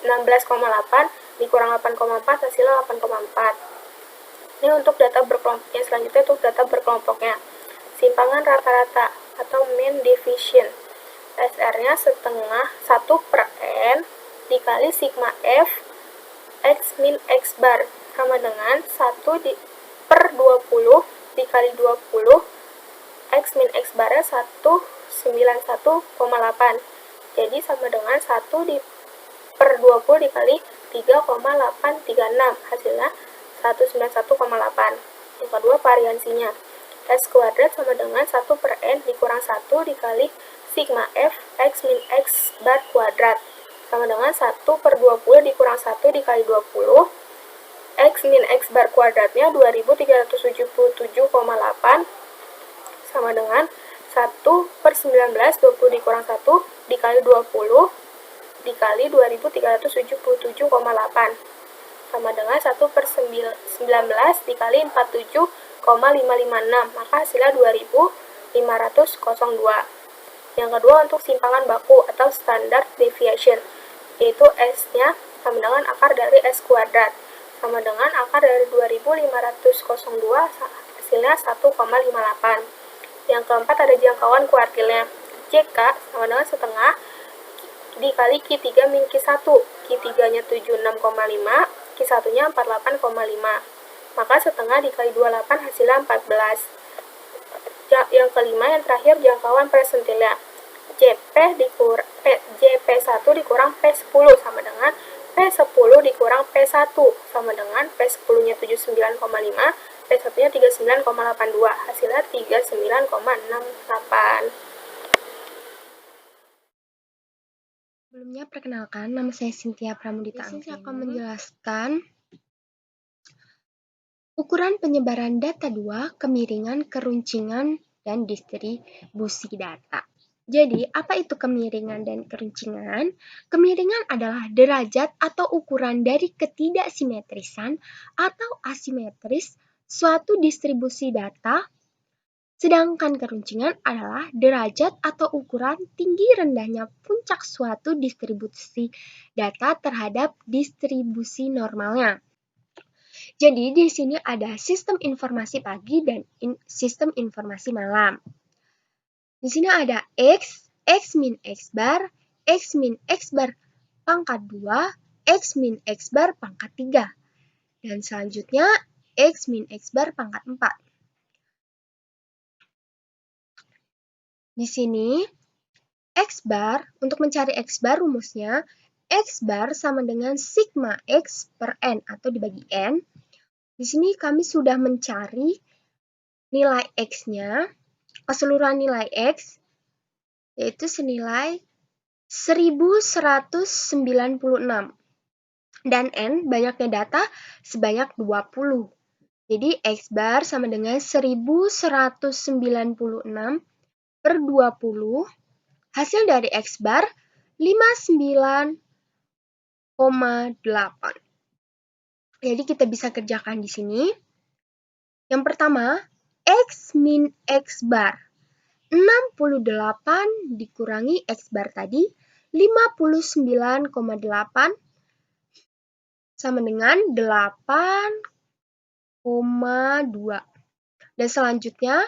116,8 dikurang 8,4 hasilnya 8,4. Ini untuk data berkelompoknya. Selanjutnya untuk data berkelompoknya, simpangan rata-rata atau mean deviation, SR-nya setengah 1 per N dikali sigma F X min X bar, sama dengan 1 per 20 dikali 20, X min X barnya 191,8. Jadi sama dengan 1 per 20 dikali 3,836, hasilnya 191,8. Yang kedua variansinya, S kuadrat sama dengan 1 per N dikurang 1 dikali sigma F X min X bar kuadrat, sama dengan 1 per 20 dikurang 1 dikali 20, X min X bar kuadratnya 2377,8, sama dengan 1 per 19, 20 dikurang 1 dikali 20 dikali 2377,8, sama dengan 1 per 19 dikali 47,556, maka hasilnya 2502. Yang kedua untuk simpangan baku atau standard deviation, yaitu S-nya sama dengan akar dari S kuadrat, sama dengan akar dari 2502, hasilnya 1,58. Yang keempat ada jangkauan kuartilnya, JK sama dengan setengah dikali Q3 min Q1, Q3-nya 76,5, Q1-nya 48,5, maka setengah dikali 28 hasilnya 14. Yang kelima, yang terakhir jangkauan presentilnya, JP1 dikurang P10 sama dengan P10 dikurang P1 sama dengan P10-nya 79,5, P1-nya 39,82, hasilnya 39,68. Sebelumnya, perkenalkan, nama saya Cynthia Pramudita Anggreni. Saya akan menjelaskan ukuran penyebaran data 2, kemiringan, keruncingan, dan distribusi data. Jadi, apa itu kemiringan dan keruncingan? Kemiringan adalah derajat atau ukuran dari ketidaksimetrisan atau asimetris suatu distribusi data, sedangkan keruncingan adalah derajat atau ukuran tinggi rendahnya puncak suatu distribusi data terhadap distribusi normalnya. Jadi di sini ada sistem informasi pagi dan sistem informasi malam. Di sini ada X, X min X bar, X min X bar pangkat 2, X min X bar pangkat 3. Dan selanjutnya X min X bar pangkat 4. Di sini X bar, untuk mencari X bar rumusnya, X bar sama dengan sigma X per N atau dibagi N. Di sini kami sudah mencari nilai X-nya, keseluruhan nilai X, yaitu senilai 1196. Dan N, banyaknya data, sebanyak 20. Jadi X bar sama dengan 1196 per 20. Hasil dari X bar 59,8. Jadi kita bisa kerjakan di sini. Yang pertama, X min X bar. 68 dikurangi X bar tadi, 59,8 sama dengan 8,2. Dan selanjutnya,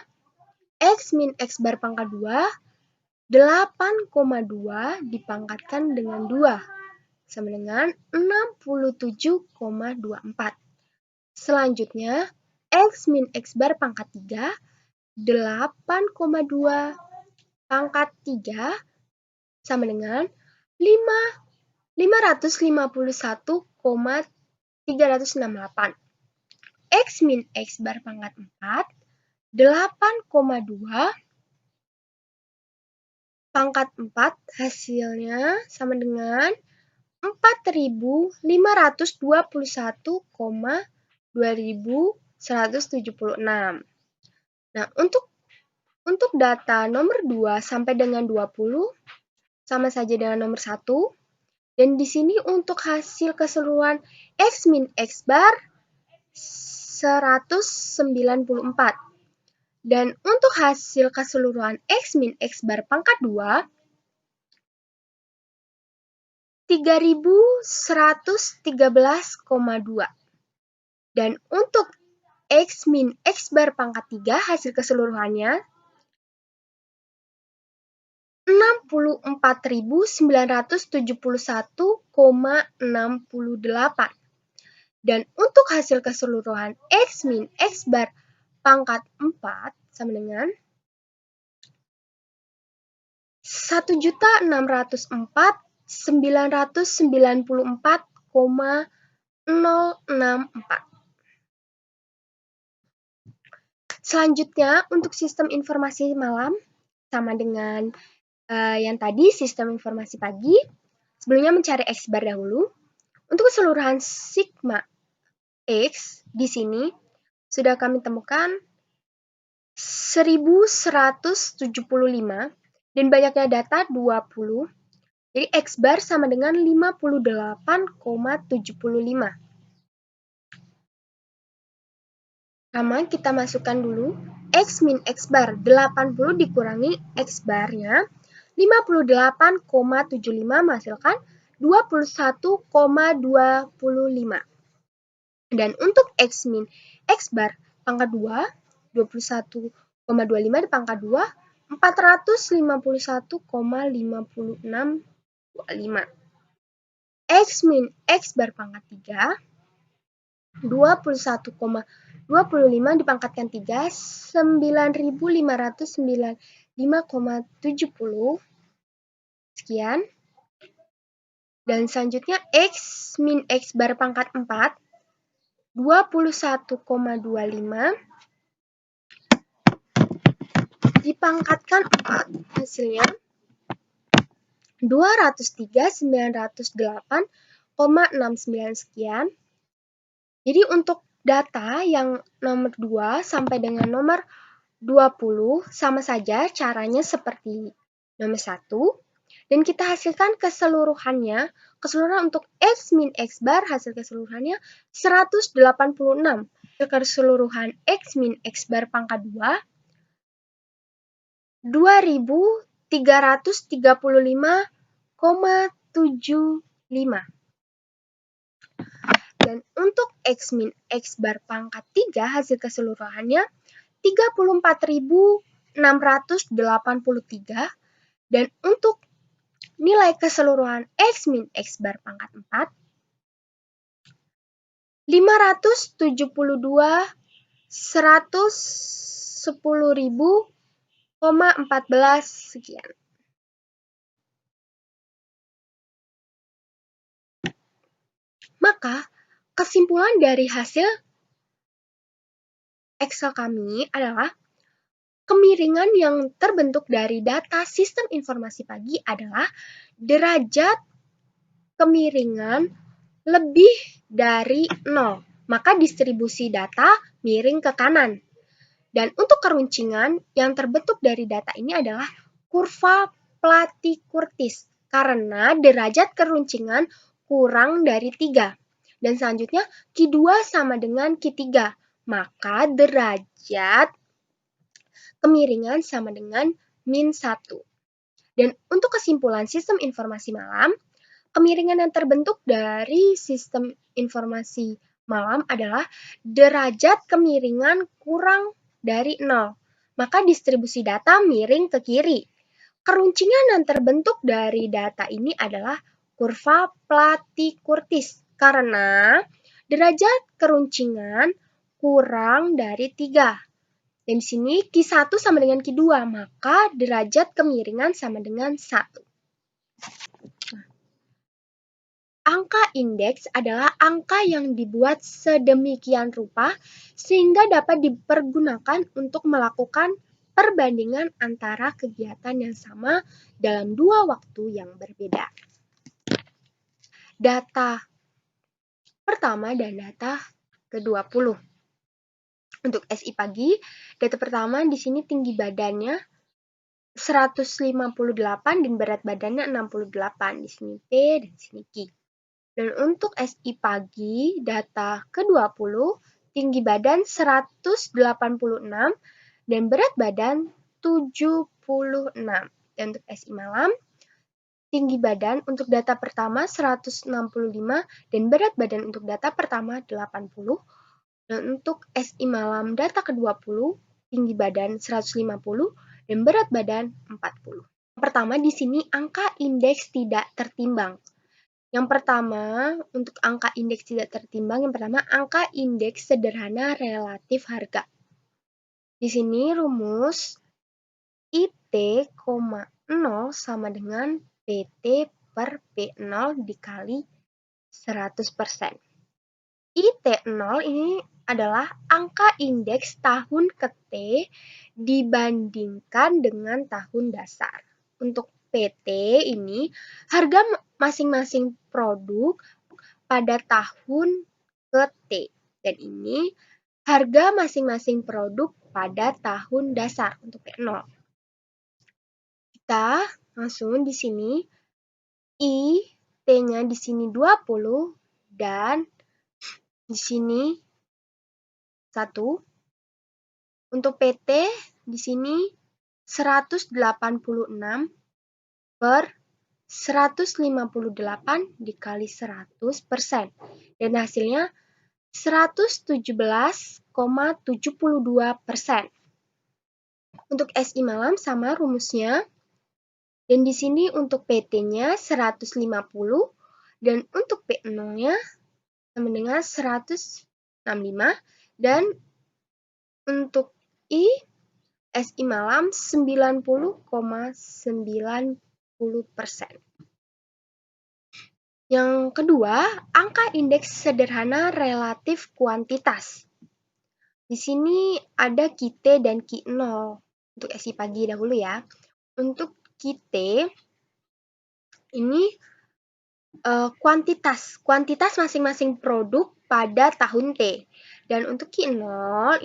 X min X bar pangkat 2, 8,2 dipangkatkan dengan 2, sama dengan 67,24. Selanjutnya, X min X bar pangkat 3, 8,2 pangkat 3, sama dengan 551,368. X min X bar pangkat 4, 8,2 pangkat 4 hasilnya sama dengan 4.521,2176. Nah, untuk data nomor 2 sampai dengan 20 sama saja dengan nomor 1. Dan di sini untuk hasil keseluruhan X min X bar 194. Dan untuk hasil keseluruhan X min X bar pangkat 2, 3113,2. Dan untuk X min X bar pangkat 3, hasil keseluruhannya 64.971,68. Dan untuk hasil keseluruhan X min X bar pangkat 4 sama dengan 1.604.994,064. Selanjutnya, untuk sistem informasi malam, sama dengan yang tadi, sistem informasi pagi. Sebelumnya mencari X bar dahulu. Untuk keseluruhan sigma X, di sini sudah kami temukan 1175 dan banyaknya data 20. Jadi X bar sama dengan 58,75. Pertama kita masukkan dulu X min X bar 80 dikurangi X barnya 58,75 menghasilkan 21,25. Dan untuk X min X bar pangkat 2, 21,25 dipangkat 2, 451,5625. X min X bar pangkat 3, 21,25 dipangkatkan 3, 9.595,70. Sekian. Dan selanjutnya X min X bar pangkat 4, 21,25 dipangkatkan 4, hasilnya 203.908,69. Sekian. Jadi untuk data yang nomor 2 sampai dengan nomor 20 sama saja caranya seperti nomor 1. Dan kita hasilkan keseluruhan untuk X min X bar, hasil keseluruhannya 186. Keseluruhan X min X bar pangkat 2, 2.335,75. Dan untuk X min X bar pangkat 3, hasil keseluruhannya 34.683. Dan untuk nilai keseluruhan X min X bar pangkat 4, 572.110.014. Sekian. Maka, kesimpulan dari hasil Excel kami adalah kemiringan yang terbentuk dari data sistem informasi pagi adalah derajat kemiringan lebih dari 0. Maka distribusi data miring ke kanan. Dan untuk keruncingan yang terbentuk dari data ini adalah kurva Platy-Curtis karena derajat keruncingan kurang dari 3. Dan selanjutnya Q2 sama dengan Q3. Maka derajat kemiringan sama dengan min 1. Dan untuk kesimpulan sistem informasi malam, kemiringan yang terbentuk dari sistem informasi malam adalah derajat kemiringan kurang dari 0. Maka distribusi data miring ke kiri. Keruncingan yang terbentuk dari data ini adalah kurva Platy-Curtis karena derajat keruncingan kurang dari 3. Dan di sini Q1 sama dengan Q2, maka derajat kemiringan sama dengan 1. Angka indeks adalah angka yang dibuat sedemikian rupa sehingga dapat dipergunakan untuk melakukan perbandingan antara kegiatan yang sama dalam dua waktu yang berbeda. Data pertama dan data ke-20. Untuk SI pagi, data pertama di sini tinggi badannya 158 dan berat badannya 68. Di sini P dan di sini Q. Dan untuk SI pagi, data ke-20, tinggi badan 186 dan berat badan 76. Dan untuk SI malam, tinggi badan untuk data pertama 165 dan berat badan untuk data pertama 80. Dan untuk SI malam data ke-20, tinggi badan 150 dan berat badan 40. Pertama di sini angka indeks tidak tertimbang. Yang pertama, untuk angka indeks tidak tertimbang, yang pertama angka indeks sederhana relatif harga. Di sini rumus IT, 0 sama dengan PT per P0 dikali 100%. IT0 ini adalah angka indeks tahun ke T dibandingkan dengan tahun dasar. Untuk PT ini harga masing-masing produk pada tahun ke T. Dan ini harga masing-masing produk pada tahun dasar untuk P0. Kita langsung di sini I, T-nya di sini 20 dan di sini 1. Untuk PT di sini 186 per 158 dikali 100%. Dan hasilnya 117,72%. Untuk SI malam sama rumusnya. Dan di sini untuk PT-nya 150 dan untuk P0-nya sama dengan 165 dan untuk SI malam 90,90%. Yang kedua, angka indeks sederhana relatif kuantitas. Di sini ada QT dan Q0 untuk SI pagi dahulu ya. Untuk QT ini kuantitas masing-masing produk pada tahun T. Dan untuk Q0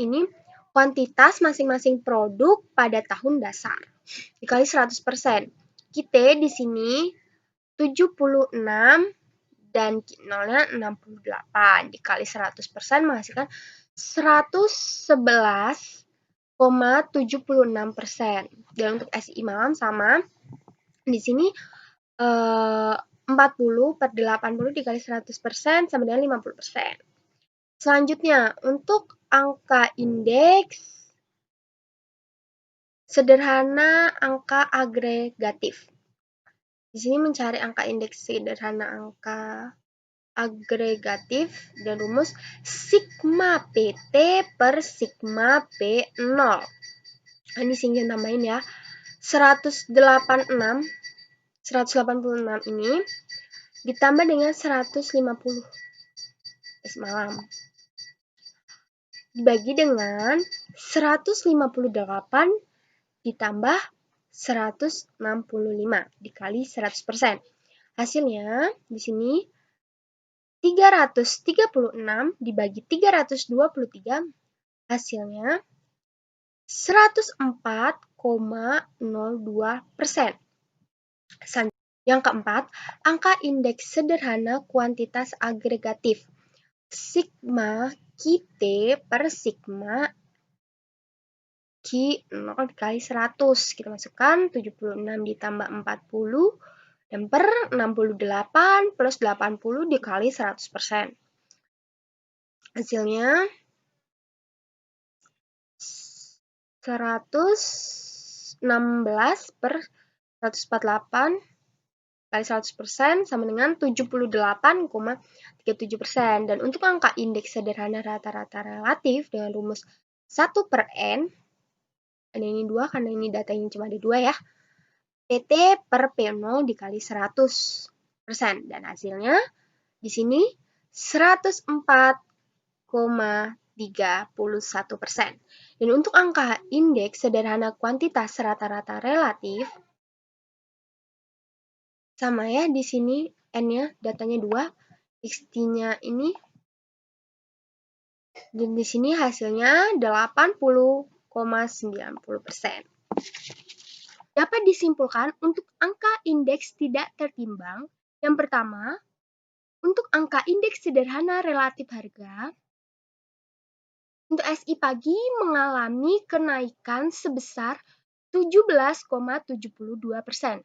ini kuantitas masing-masing produk pada tahun dasar dikali 100%. QT di sini 76 dan Q0-nya 68 dikali 100% menghasilkan 111,76%. Dan untuk SI malam sama. Di sini 40 per 80 dikali 100% sama dengan 50%. Selanjutnya, untuk angka indeks sederhana angka agregatif. Di sini mencari angka indeks sederhana angka agregatif dan rumus sigma PT per sigma P0. Nah, di sini tambahin ya. 186 ini ditambah dengan 150. SI malam. Dibagi dengan 158 ditambah 165 dikali 100%. Hasilnya di sini 336 dibagi 323, hasilnya 104,02%. Yang keempat, angka indeks sederhana kuantitas agregatif. Sigma Q-T per sigma Q0 dikali 100. Kita masukkan 76 ditambah 40 dan per 68 plus 80 dikali 100%. Hasilnya 116 per 148 kali 100% sama dengan 78,37%. Dan untuk angka indeks sederhana rata-rata relatif dengan rumus 1 per N, ada ini 2 karena ini datanya cuma ada 2 ya, PT per P0 dikali 100%. Dan hasilnya di sini 104,31%. Dan untuk angka indeks sederhana kuantitas rata-rata relatif, sama ya, di sini N-nya datanya 2, X-nya ini, dan di sini hasilnya 80,90%. Dapat disimpulkan untuk angka indeks tidak tertimbang, yang pertama, untuk angka indeks sederhana relatif harga, untuk SI pagi mengalami kenaikan sebesar 17,72%.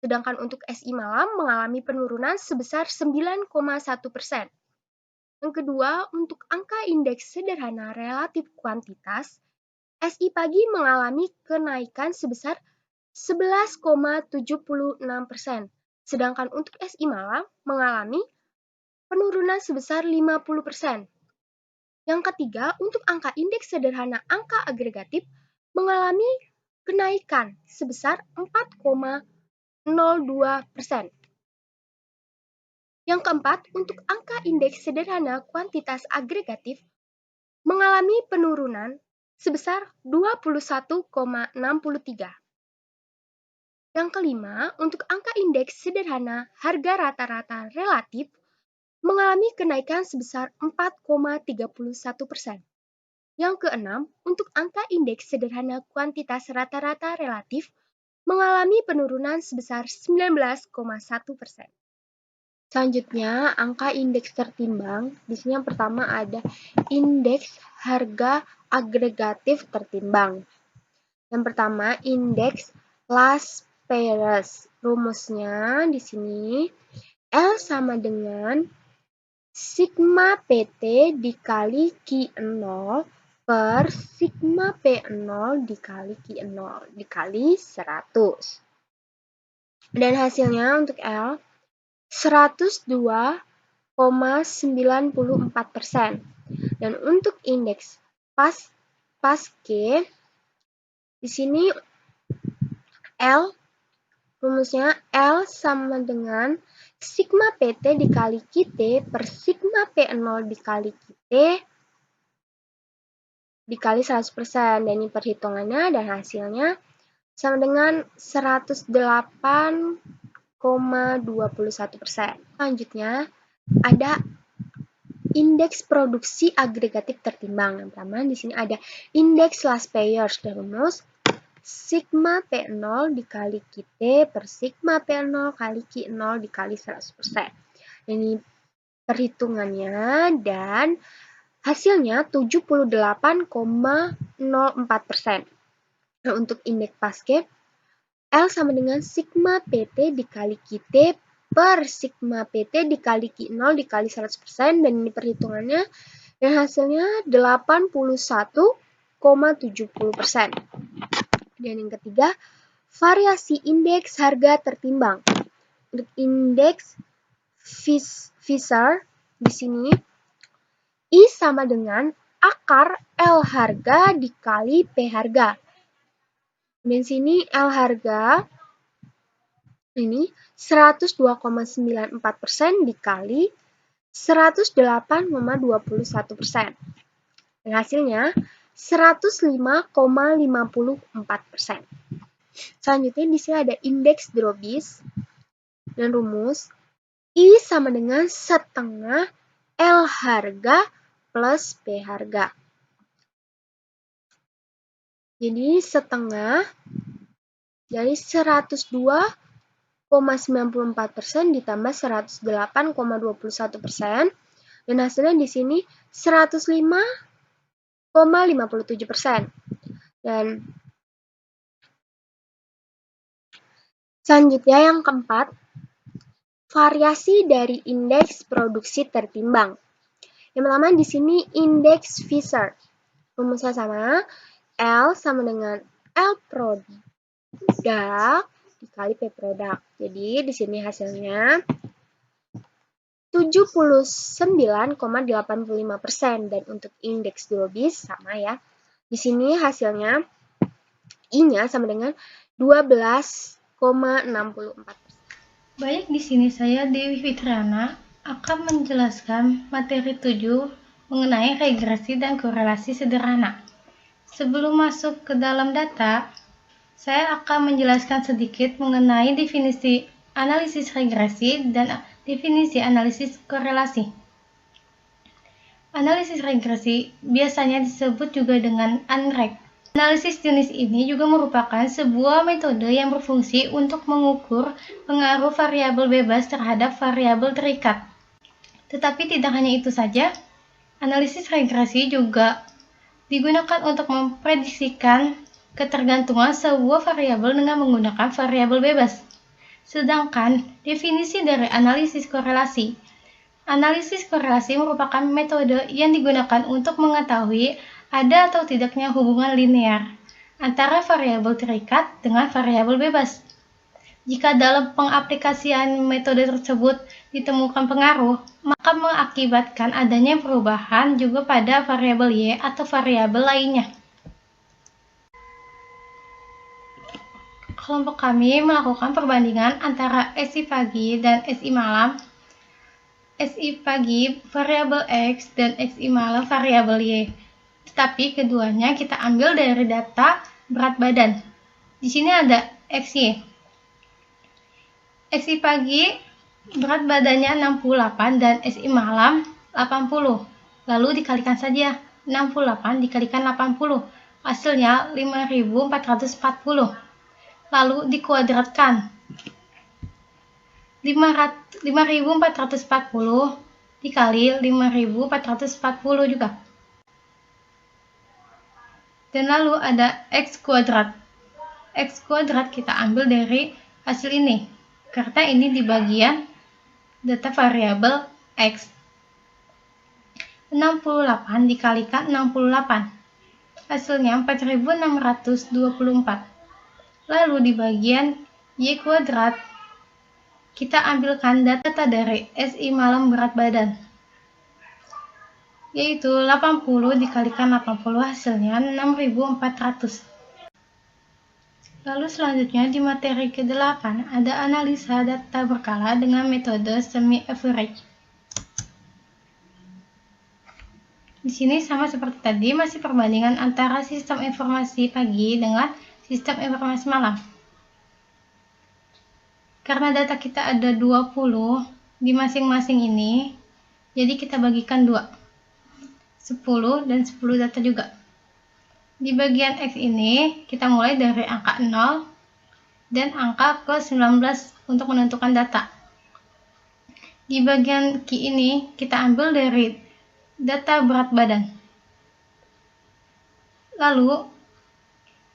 Sedangkan untuk SI malam mengalami penurunan sebesar 9,1%. Yang kedua, untuk angka indeks sederhana relatif kuantitas, SI pagi mengalami kenaikan sebesar 11,76%. Sedangkan untuk SI malam mengalami penurunan sebesar 50%. Yang ketiga, untuk angka indeks sederhana angka agregatif mengalami kenaikan sebesar 4,02%. Yang keempat, untuk angka indeks sederhana kuantitas agregatif mengalami penurunan sebesar 21,63. Yang kelima, untuk angka indeks sederhana harga rata-rata relatif mengalami kenaikan sebesar 4,31%. Yang keenam, untuk angka indeks sederhana kuantitas rata-rata relatif mengalami penurunan sebesar 19,1%. Selanjutnya, angka indeks tertimbang. Di sini yang pertama ada indeks harga agregatif tertimbang. Yang pertama, indeks last price. Rumusnya di sini L sama dengan sigma PT dikali Q0 per sigma P0 dikali Q0 dikali 100. Dan hasilnya untuk L 102,94%. Dan untuk indeks pas Q, di sini L, rumusnya L sama dengan sigma PT dikali QT per sigma P0 dikali QT dikali 100%. Dan ini perhitungannya dan hasilnya sama dengan 108,21%. Selanjutnya ada indeks produksi agregatif tertimbang. Yang pertama di sini ada indeks last payers dan rumus sigma P0 dikali QT per sigma P0 kali Q0 dikali 100%. Ini perhitungannya dan hasilnya 78,04%. Nah, untuk indeks pasca L sama dengan sigma PT dikali QT per sigma PT dikali Q0 dikali 100%. Dan ini perhitungannya dan hasilnya 81,70%. Dan yang ketiga, variasi indeks harga tertimbang. Untuk indeks Fisher di sini I sama dengan akar L harga dikali P harga. Dan sini L harga ini 102,94% dikali 108,21%. Dan hasilnya 105,54%. Selanjutnya di sini ada indeks Drobis dan rumus I sama dengan setengah L harga plus P harga. Jadi setengah dari 102,94% ditambah 108,21%, dan hasilnya di sini 105,57%. Dan selanjutnya yang keempat, variasi dari indeks produksi tertimbang. Yang pertama di sini indeks Fisher. Rumusnya sama, L sama dengan L produk dikali P produk. Jadi di sini hasilnya 79,85%, dan untuk indeks Drobis sama ya. Di sini hasilnya I-nya sama dengan 12,64%. Baik, di sini saya Dewi Fitriana akan menjelaskan materi 7 mengenai regresi dan korelasi sederhana. Sebelum masuk ke dalam data, saya akan menjelaskan sedikit mengenai definisi analisis regresi dan definisi analisis korelasi. Analisis regresi biasanya disebut juga dengan ANREG. Analisis jenis ini juga merupakan sebuah metode yang berfungsi untuk mengukur pengaruh variabel bebas terhadap variabel terikat. Tetapi tidak hanya itu saja, analisis regresi juga digunakan untuk memprediksikan ketergantungan sebuah variabel dengan menggunakan variabel bebas. Sedangkan definisi dari analisis korelasi. Analisis korelasi merupakan metode yang digunakan untuk mengetahui ada atau tidaknya hubungan linear antara variabel terikat dengan variabel bebas. Jika dalam pengaplikasian metode tersebut ditemukan pengaruh, maka mengakibatkan adanya perubahan juga pada variabel Y atau variabel lainnya. Kelompok kami melakukan perbandingan antara SI pagi dan SI malam. SI pagi variabel X dan SI malam variabel Y. Tetapi keduanya kita ambil dari data berat badan. Di sini ada XY. SI pagi berat badannya 68 dan SI malam 80. Lalu dikalikan saja 68 dikalikan 80. Hasilnya 5440. Lalu dikuadratkan. 5440 dikali 5440 juga. Dan lalu ada X kuadrat. X kuadrat kita ambil dari hasil ini, karena ini di bagian data variabel X. 68 dikalikan 68. Hasilnya 4624. Lalu di bagian Y kuadrat, kita ambilkan data dari SI malam berat badan, yaitu 80 dikalikan 80, hasilnya 6400. Lalu selanjutnya di materi ke-8 ada analisa data berkala dengan metode semi-average. Di sini sama seperti tadi, masih perbandingan antara sistem informasi pagi dengan sistem informasi malam. Karena data kita ada 20 di masing-masing ini, jadi kita bagikan 2. 10 dan 10 data juga. Di bagian X ini kita mulai dari angka 0 dan angka ke 19 untuk menentukan data. Di bagian Q ini kita ambil dari data berat badan. Lalu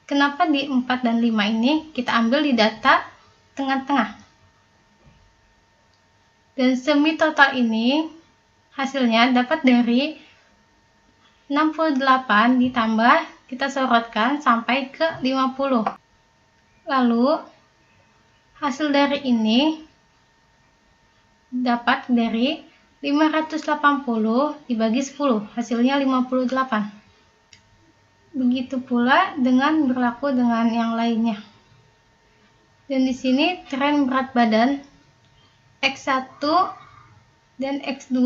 kenapa di 4 dan 5 ini kita ambil di data tengah-tengah. Dan semi total ini hasilnya dapat dari 68 ditambah kita sorotkan sampai ke 50. Lalu hasil dari ini dapat dari 580 dibagi 10, hasilnya 58. Begitu pula dengan berlaku dengan yang lainnya. Dan di sini tren berat badan X1 dan X2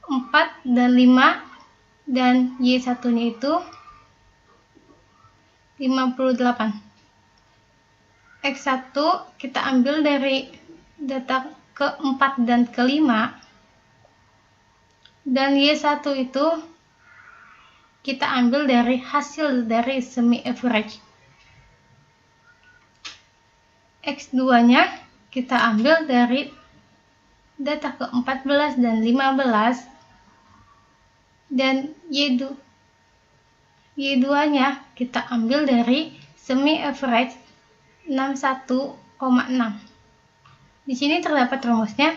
4 dan 5, dan Y1-nya itu 58. X1 kita ambil dari data ke-4 dan ke-5, dan Y1 itu kita ambil dari hasil dari semi average. X2-nya kita ambil dari data ke-14 dan 15, dan Y2-nya kita ambil dari semi average 61,6. Di sini terdapat rumusnya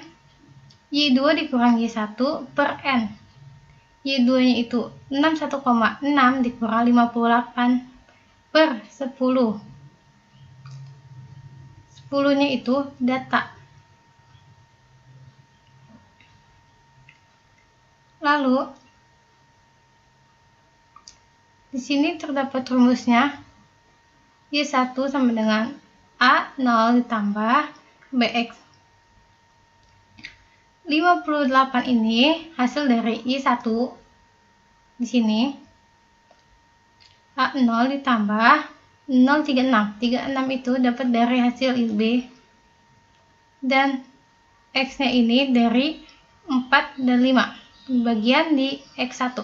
Y2 dikurang Y1 per N. Y2-nya itu 61,6 dikurang 58 per 10. 10-nya itu data. Lalu di sini terdapat rumusnya Y1 sama dengan A0 ditambah BX. 58 ini hasil dari Y1 di sini. A0 ditambah 036. 36 itu dapat dari hasil IB. Dan X-nya ini dari 4 dan 5. Bagian di X1.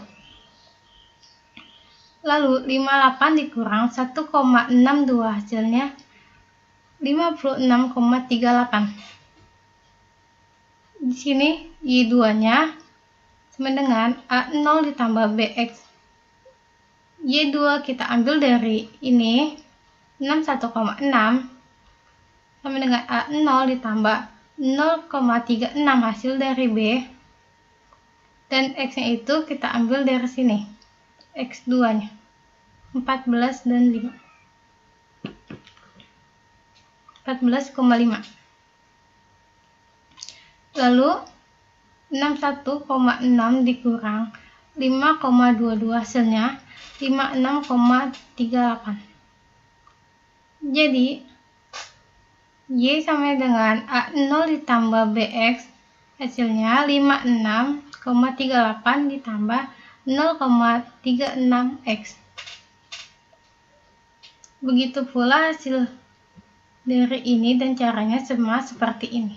Lalu 58 dikurang 1,62 hasilnya 56,38. Di sini Y2-nya sama dengan A0 ditambah BX. Y2 kita ambil dari ini 61,6 sama dengan A0 ditambah 0,36 hasil dari B. Dan X-nya itu kita ambil dari sini, X2-nya 14 dan 5. 14,5. Lalu 61,6 dikurang 5,22 hasilnya 56,38. Jadi Y sama dengan A0 ditambah BX hasilnya 56,38 ditambah 0,36X. Begitu pula hasil dari ini dan caranya sama seperti ini.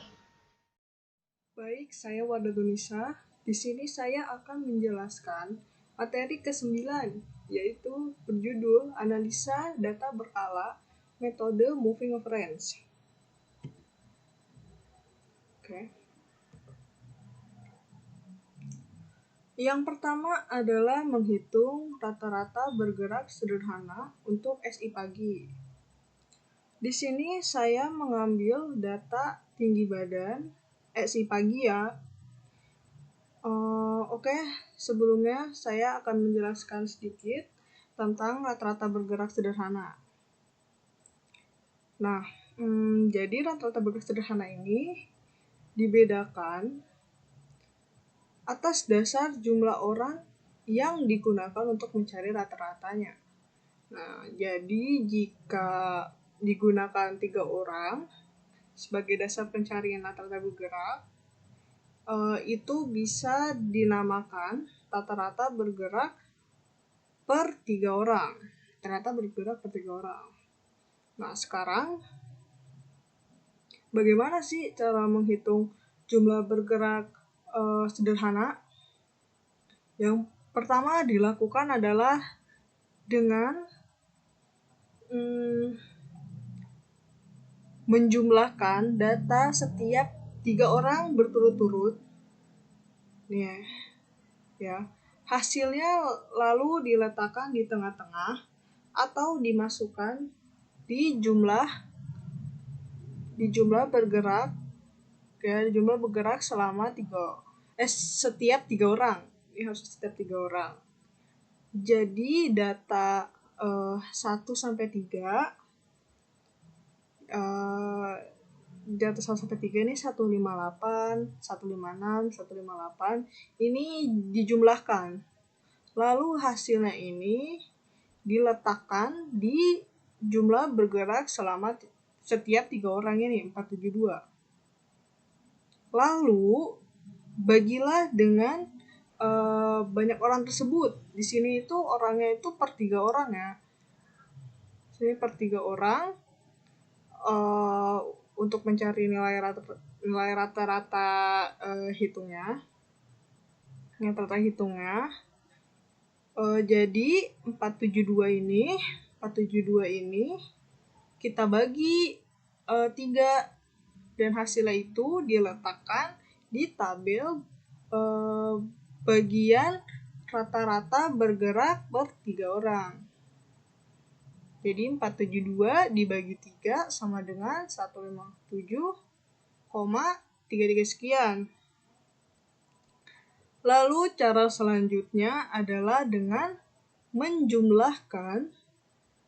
Baik, saya Wardah Dunisa. Di sini saya akan menjelaskan materi ke-9, yaitu berjudul Analisa Data Berkala, Metode Moving Average. Oke. Yang pertama adalah menghitung rata-rata bergerak sederhana untuk SI pagi. Di sini saya mengambil data tinggi badan SI pagi ya. Oke, sebelumnya saya akan menjelaskan sedikit tentang rata-rata bergerak sederhana. Nah, jadi rata-rata bergerak sederhana ini dibedakan atas dasar jumlah orang yang digunakan untuk mencari rata-ratanya. Nah, jadi jika digunakan 3 orang sebagai dasar pencarian rata-rata bergerak, itu bisa dinamakan rata-rata bergerak per 3 orang. Rata-rata bergerak per 3 orang. Nah, sekarang bagaimana sih cara menghitung jumlah bergerak sederhana? Yang pertama dilakukan adalah dengan menjumlahkan data setiap 3 orang berturut-turut. Nih ya. Hasilnya lalu diletakkan di tengah-tengah atau dimasukkan di jumlah bergerak ya, jumlah bergerak selama setiap 3 orang. Ini harus setiap 3 orang. Jadi data 1 sampai 3 data 1 sampai 3 ini 158, 156, 158 ini dijumlahkan. Lalu hasilnya ini diletakkan di jumlah bergerak selama setiap 3 orang ini, 472. Lalu bagilah dengan banyak orang tersebut. Di sini itu orangnya itu per 3 orang ya. Sini per 3 orang untuk mencari nilai rata-rata hitungnya. Jadi 472 ini kita bagi 3 dan hasilnya itu diletakkan di tabel bagian rata-rata bergerak per 3 orang. Jadi 472 dibagi 3 sama dengan 157,33 sekian. Lalu cara selanjutnya adalah dengan menjumlahkan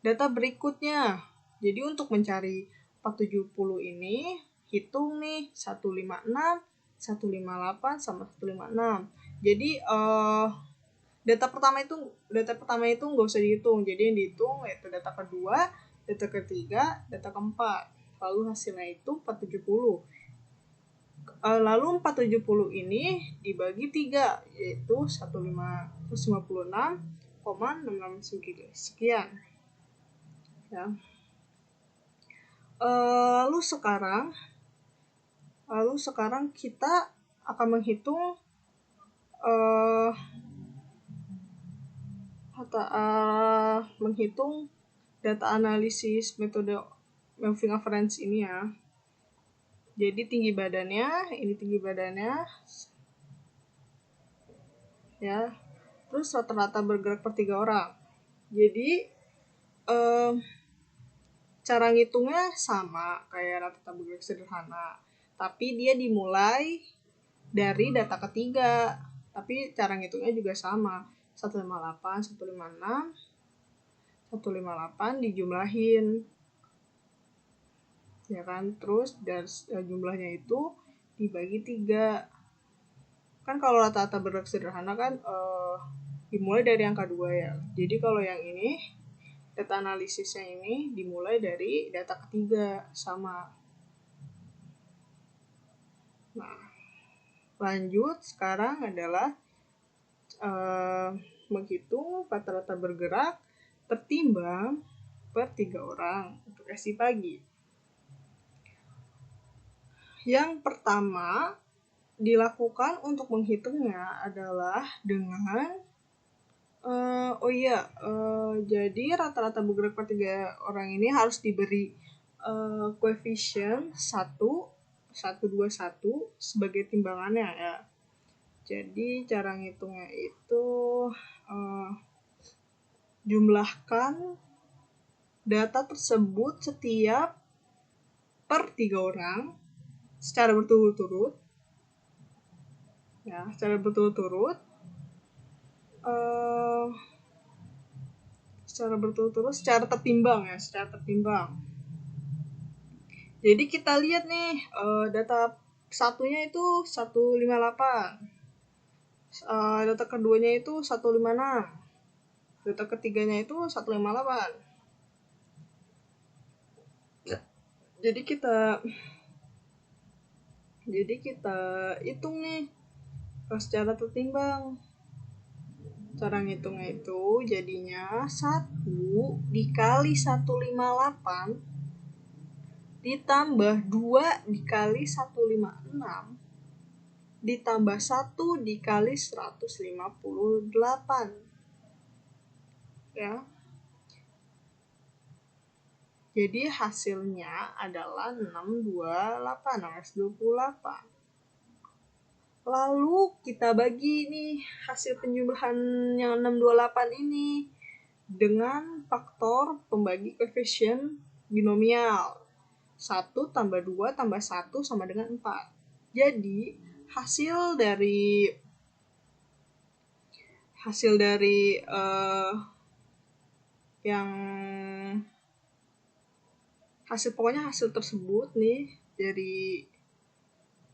data berikutnya. Jadi untuk mencari 470 ini, hitung nih 156, 158 sama 156. Jadi data pertama itu nggak usah dihitung. Jadi yang dihitung yaitu data kedua, data ketiga, data keempat. Lalu hasilnya itu 470. Lalu 470 ini dibagi 3, yaitu 156,669 sekian. Ya. Lalu sekarang kita akan menghitung data analisis metode moving average ini ya. Jadi tinggi badannya ya. Terus rata-rata bergerak per 3 orang. Jadi cara ngitungnya sama kayak rata-rata bergerak sederhana, tapi dia dimulai dari data ketiga. Tapi cara ngitungnya juga sama, 158, 156, 158 dijumlahin, ya kan? Terus dari jumlahnya itu dibagi 3. Kan kalau rata-rata bergerak sederhana kan dimulai dari angka 2 ya. Jadi kalau yang ini data analisisnya ini dimulai dari data ketiga, sama. Nah, lanjut sekarang adalah menghitung rata-rata bergerak tertimbang per 3 orang untuk SI pagi. Yang pertama dilakukan untuk menghitungnya adalah dengan jadi rata-rata bergerak per 3 orang ini harus diberi koefisien 1, 1, 2, 1 sebagai timbangannya ya. Jadi cara ngitungnya itu jumlahkan data tersebut setiap per 3 orang secara berturut-turut. Ya, secara berturut-turut. Secara tertimbang ya, Jadi kita lihat nih, data satunya itu 158. Data keduanya itu 156. Data ketiganya itu 158. Jadi kita hitung nih secara tertimbang. Cara ngitungnya itu jadinya 1 dikali 158 ditambah 2 dikali 156 ditambah 1 dikali 158. Ya. Jadi hasilnya adalah 628. Lalu kita bagi nih hasil penjumlahan yang 628 ini dengan faktor pembagi koefisien binomial. 1 tambah 2 tambah 1 sama dengan 4. Jadi hasil dari hasil tersebut nih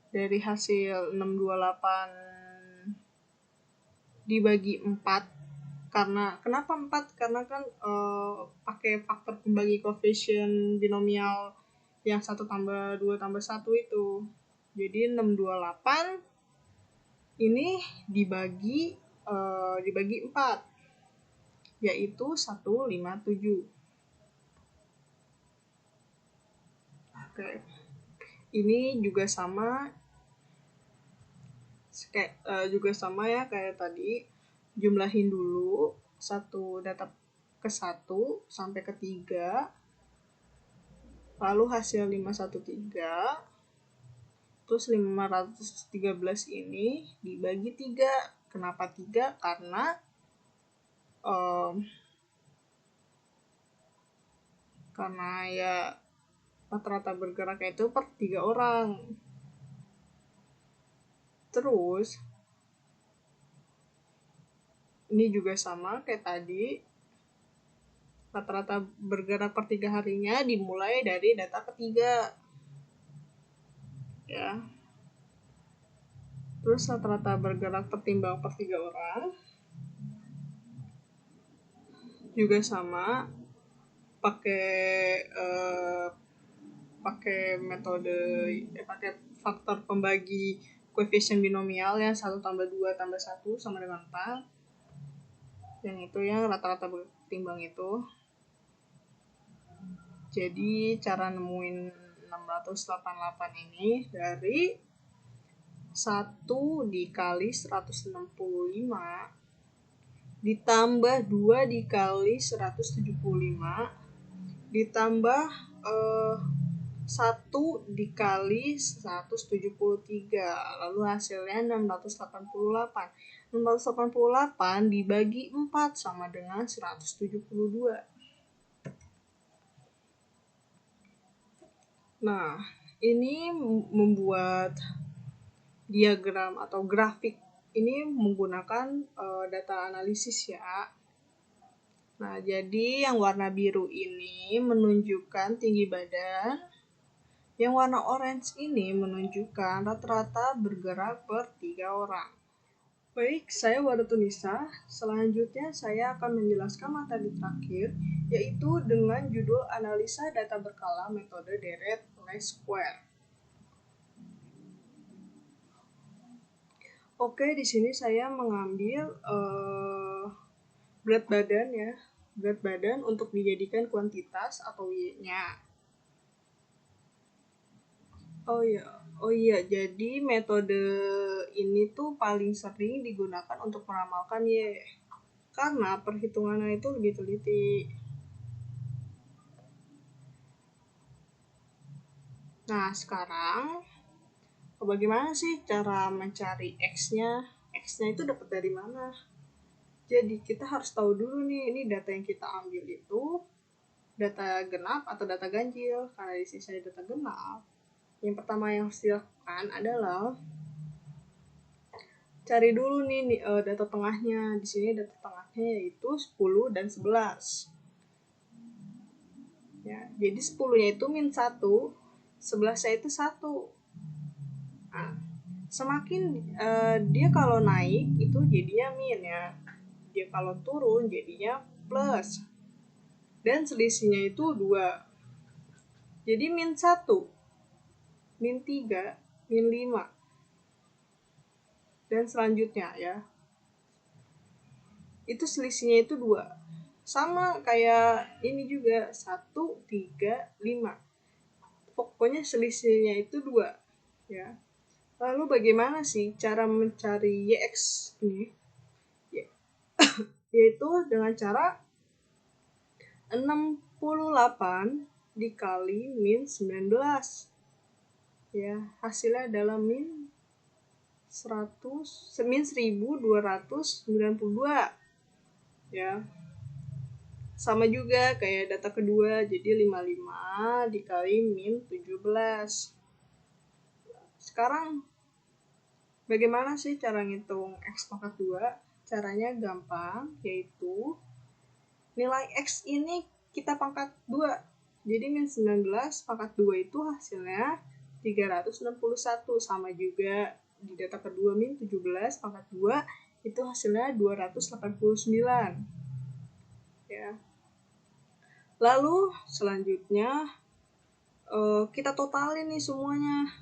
dari hasil 628 dibagi 4. Kenapa 4? Karena kan pakai faktor pembagi koefisien binomial yang 1 tambah 2 tambah 1 itu. Jadi 628 ini dibagi 4, yaitu 157. Oke. Ini juga sama ya kayak tadi. Jumlahin dulu satu data ke 1 sampai ke 3, lalu hasil 513, terus 513 ini dibagi 3. Kenapa 3? Karena ya rata-rata bergeraknya itu per 3 orang. Terus ini juga sama kayak tadi, rata-rata bergerak per 3 harinya dimulai dari data ketiga, ya. Terus rata-rata bergerak pertimbang per 3 orang juga sama, pakai faktor pembagi koefisien binomial yang 1 tambah 2 tambah 1 sama dengan 4. Yang itu yang rata-rata bertimbang itu. Jadi cara nemuin 688 ini dari 1 dikali 165 ditambah 2 dikali 175 ditambah 1 dikali 173, lalu hasilnya 688. 688 dibagi 4 sama dengan 172. Nah, ini membuat diagram atau grafik ini menggunakan data analisis ya. Nah, jadi yang warna biru ini menunjukkan tinggi badan, yang warna orange ini menunjukkan rata-rata bergerak per 3 orang. Baik, saya Waratunisa. Selanjutnya saya akan menjelaskan materi terakhir, yaitu dengan judul Analisa Data Berkala Metode Deret Least Square. Oke, di sini saya mengambil berat badan ya, berat badan untuk dijadikan kuantitas atau Y-nya. Oh iya, jadi metode ini tuh paling sering digunakan untuk meramalkan Y, karena perhitungannya itu lebih teliti. Nah, sekarang bagaimana sih cara mencari X-nya? X-nya itu dapat dari mana? Jadi kita harus tahu dulu nih, ini data yang kita ambil itu data genap atau data ganjil. Karena di sini saya data genap, yang pertama yang harus dilakukan adalah cari dulu nih data tengahnya. Di sini data tengahnya yaitu 10 dan 11. Ya, jadi 10-nya itu min 1, 11-nya itu 1. Nah, semakin dia kalau naik itu jadinya min ya. Dia kalau turun jadinya plus. Dan selisihnya itu 2. Jadi min 1, min 3, min 5. Dan selanjutnya ya. Itu selisihnya itu 2. Sama kayak ini juga 1, 3, 5. Pokoknya selisihnya itu 2 ya. Lalu bagaimana sih cara mencari YX ini? Yaitu dengan cara 68 dikali min 19. Ya, hasilnya adalah min 1292. Ya. Sama juga kayak data kedua, jadi 55 dikali min 17. Sekarang bagaimana sih cara ngitung X pangkat 2? Caranya gampang, yaitu nilai X ini kita pangkat 2. Jadi min 19 pangkat 2 itu hasilnya 361. Sama juga di data kedua min 17 pangkat 2 itu hasilnya 289. Ya. Lalu selanjutnya kita totalin nih semuanya.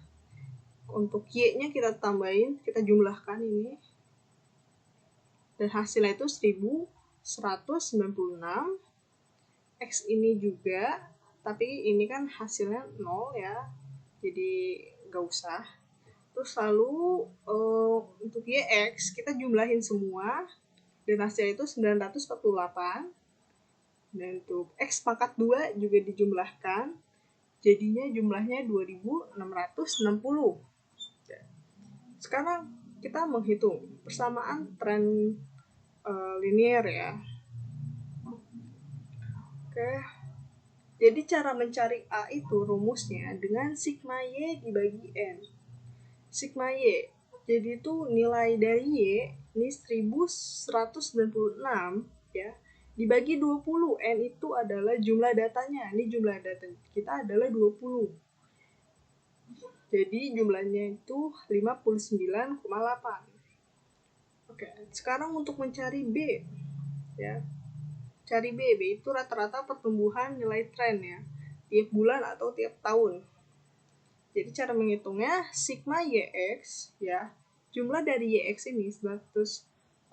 untuk Y-nya kita tambahin, kita jumlahkan ini. Dan hasilnya itu 1196. X ini juga, tapi ini kan hasilnya 0 ya. Jadi gak usah. Terus lalu untuk YX kita jumlahin semua. Dan hasilnya itu 948. Dan untuk X pangkat 2 juga dijumlahkan. Jadinya jumlahnya 2660. Sekarang kita menghitung persamaan tren linear ya. Oke. Jadi cara mencari A itu rumusnya dengan sigma Y dibagi N. Sigma Y, jadi itu nilai dari Y, ini 1196 ya, dibagi 20. N itu adalah jumlah datanya. Ini jumlah data kita adalah 20. Jadi jumlahnya itu 59,8. Oke, sekarang untuk mencari B ya. Cari B itu rata-rata pertumbuhan nilai tren ya, tiap bulan atau tiap tahun. Jadi cara menghitungnya sigma YX ya, jumlah dari YX ini 948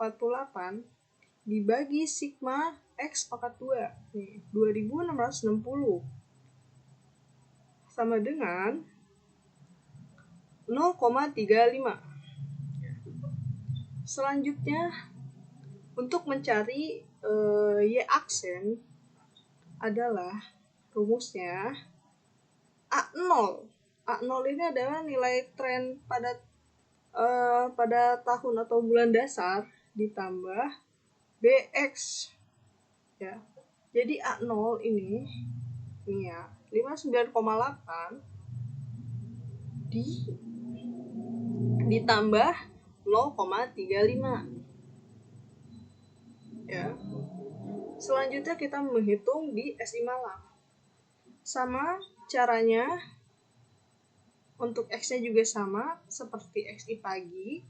dibagi sigma X pangkat 2 nih, 2660 sama dengan 0,35. Selanjutnya untuk mencari Y aksen adalah rumusnya A0. A0 ini adalah nilai tren pada tahun atau bulan dasar ditambah BX ya. Jadi A0 ini ya 59,8 ditambah 0,35 ya. Selanjutnya kita menghitung di SI Malang. Sama caranya, untuk X-nya juga sama seperti XI pagi.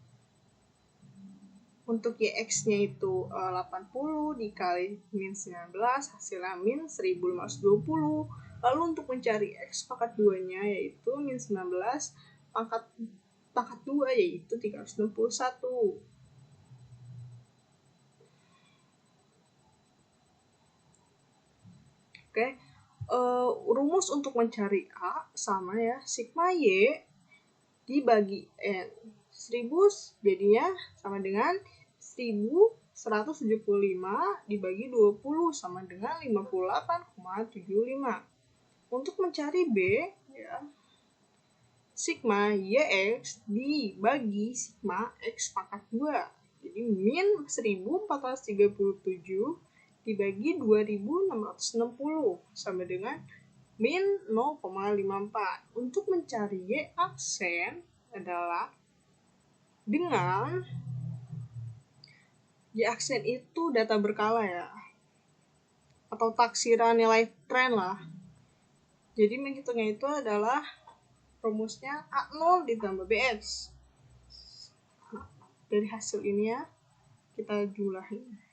Untuk YX-nya itu 80 dikali min 19, hasilnya min 1520. Lalu untuk mencari X pangkat 2-nya yaitu min 19 pangkat 2 yaitu 361. Oke, rumus untuk mencari A sama ya, sigma Y dibagi N. 1000 jadinya sama dengan 1175 dibagi 20 sama dengan 58,75. Untuk mencari B ya, sigma YX dibagi sigma X pangkat 2. Jadi min 1437 dibagi 2660 sama dengan min 0,54. Untuk mencari Y aksen adalah dengan Y aksen itu data berkala ya, atau taksiran nilai tren lah. Jadi menghitungnya itu adalah rumusnya A0 ditambah BX. Dari hasil ini ya, kita jumlahin.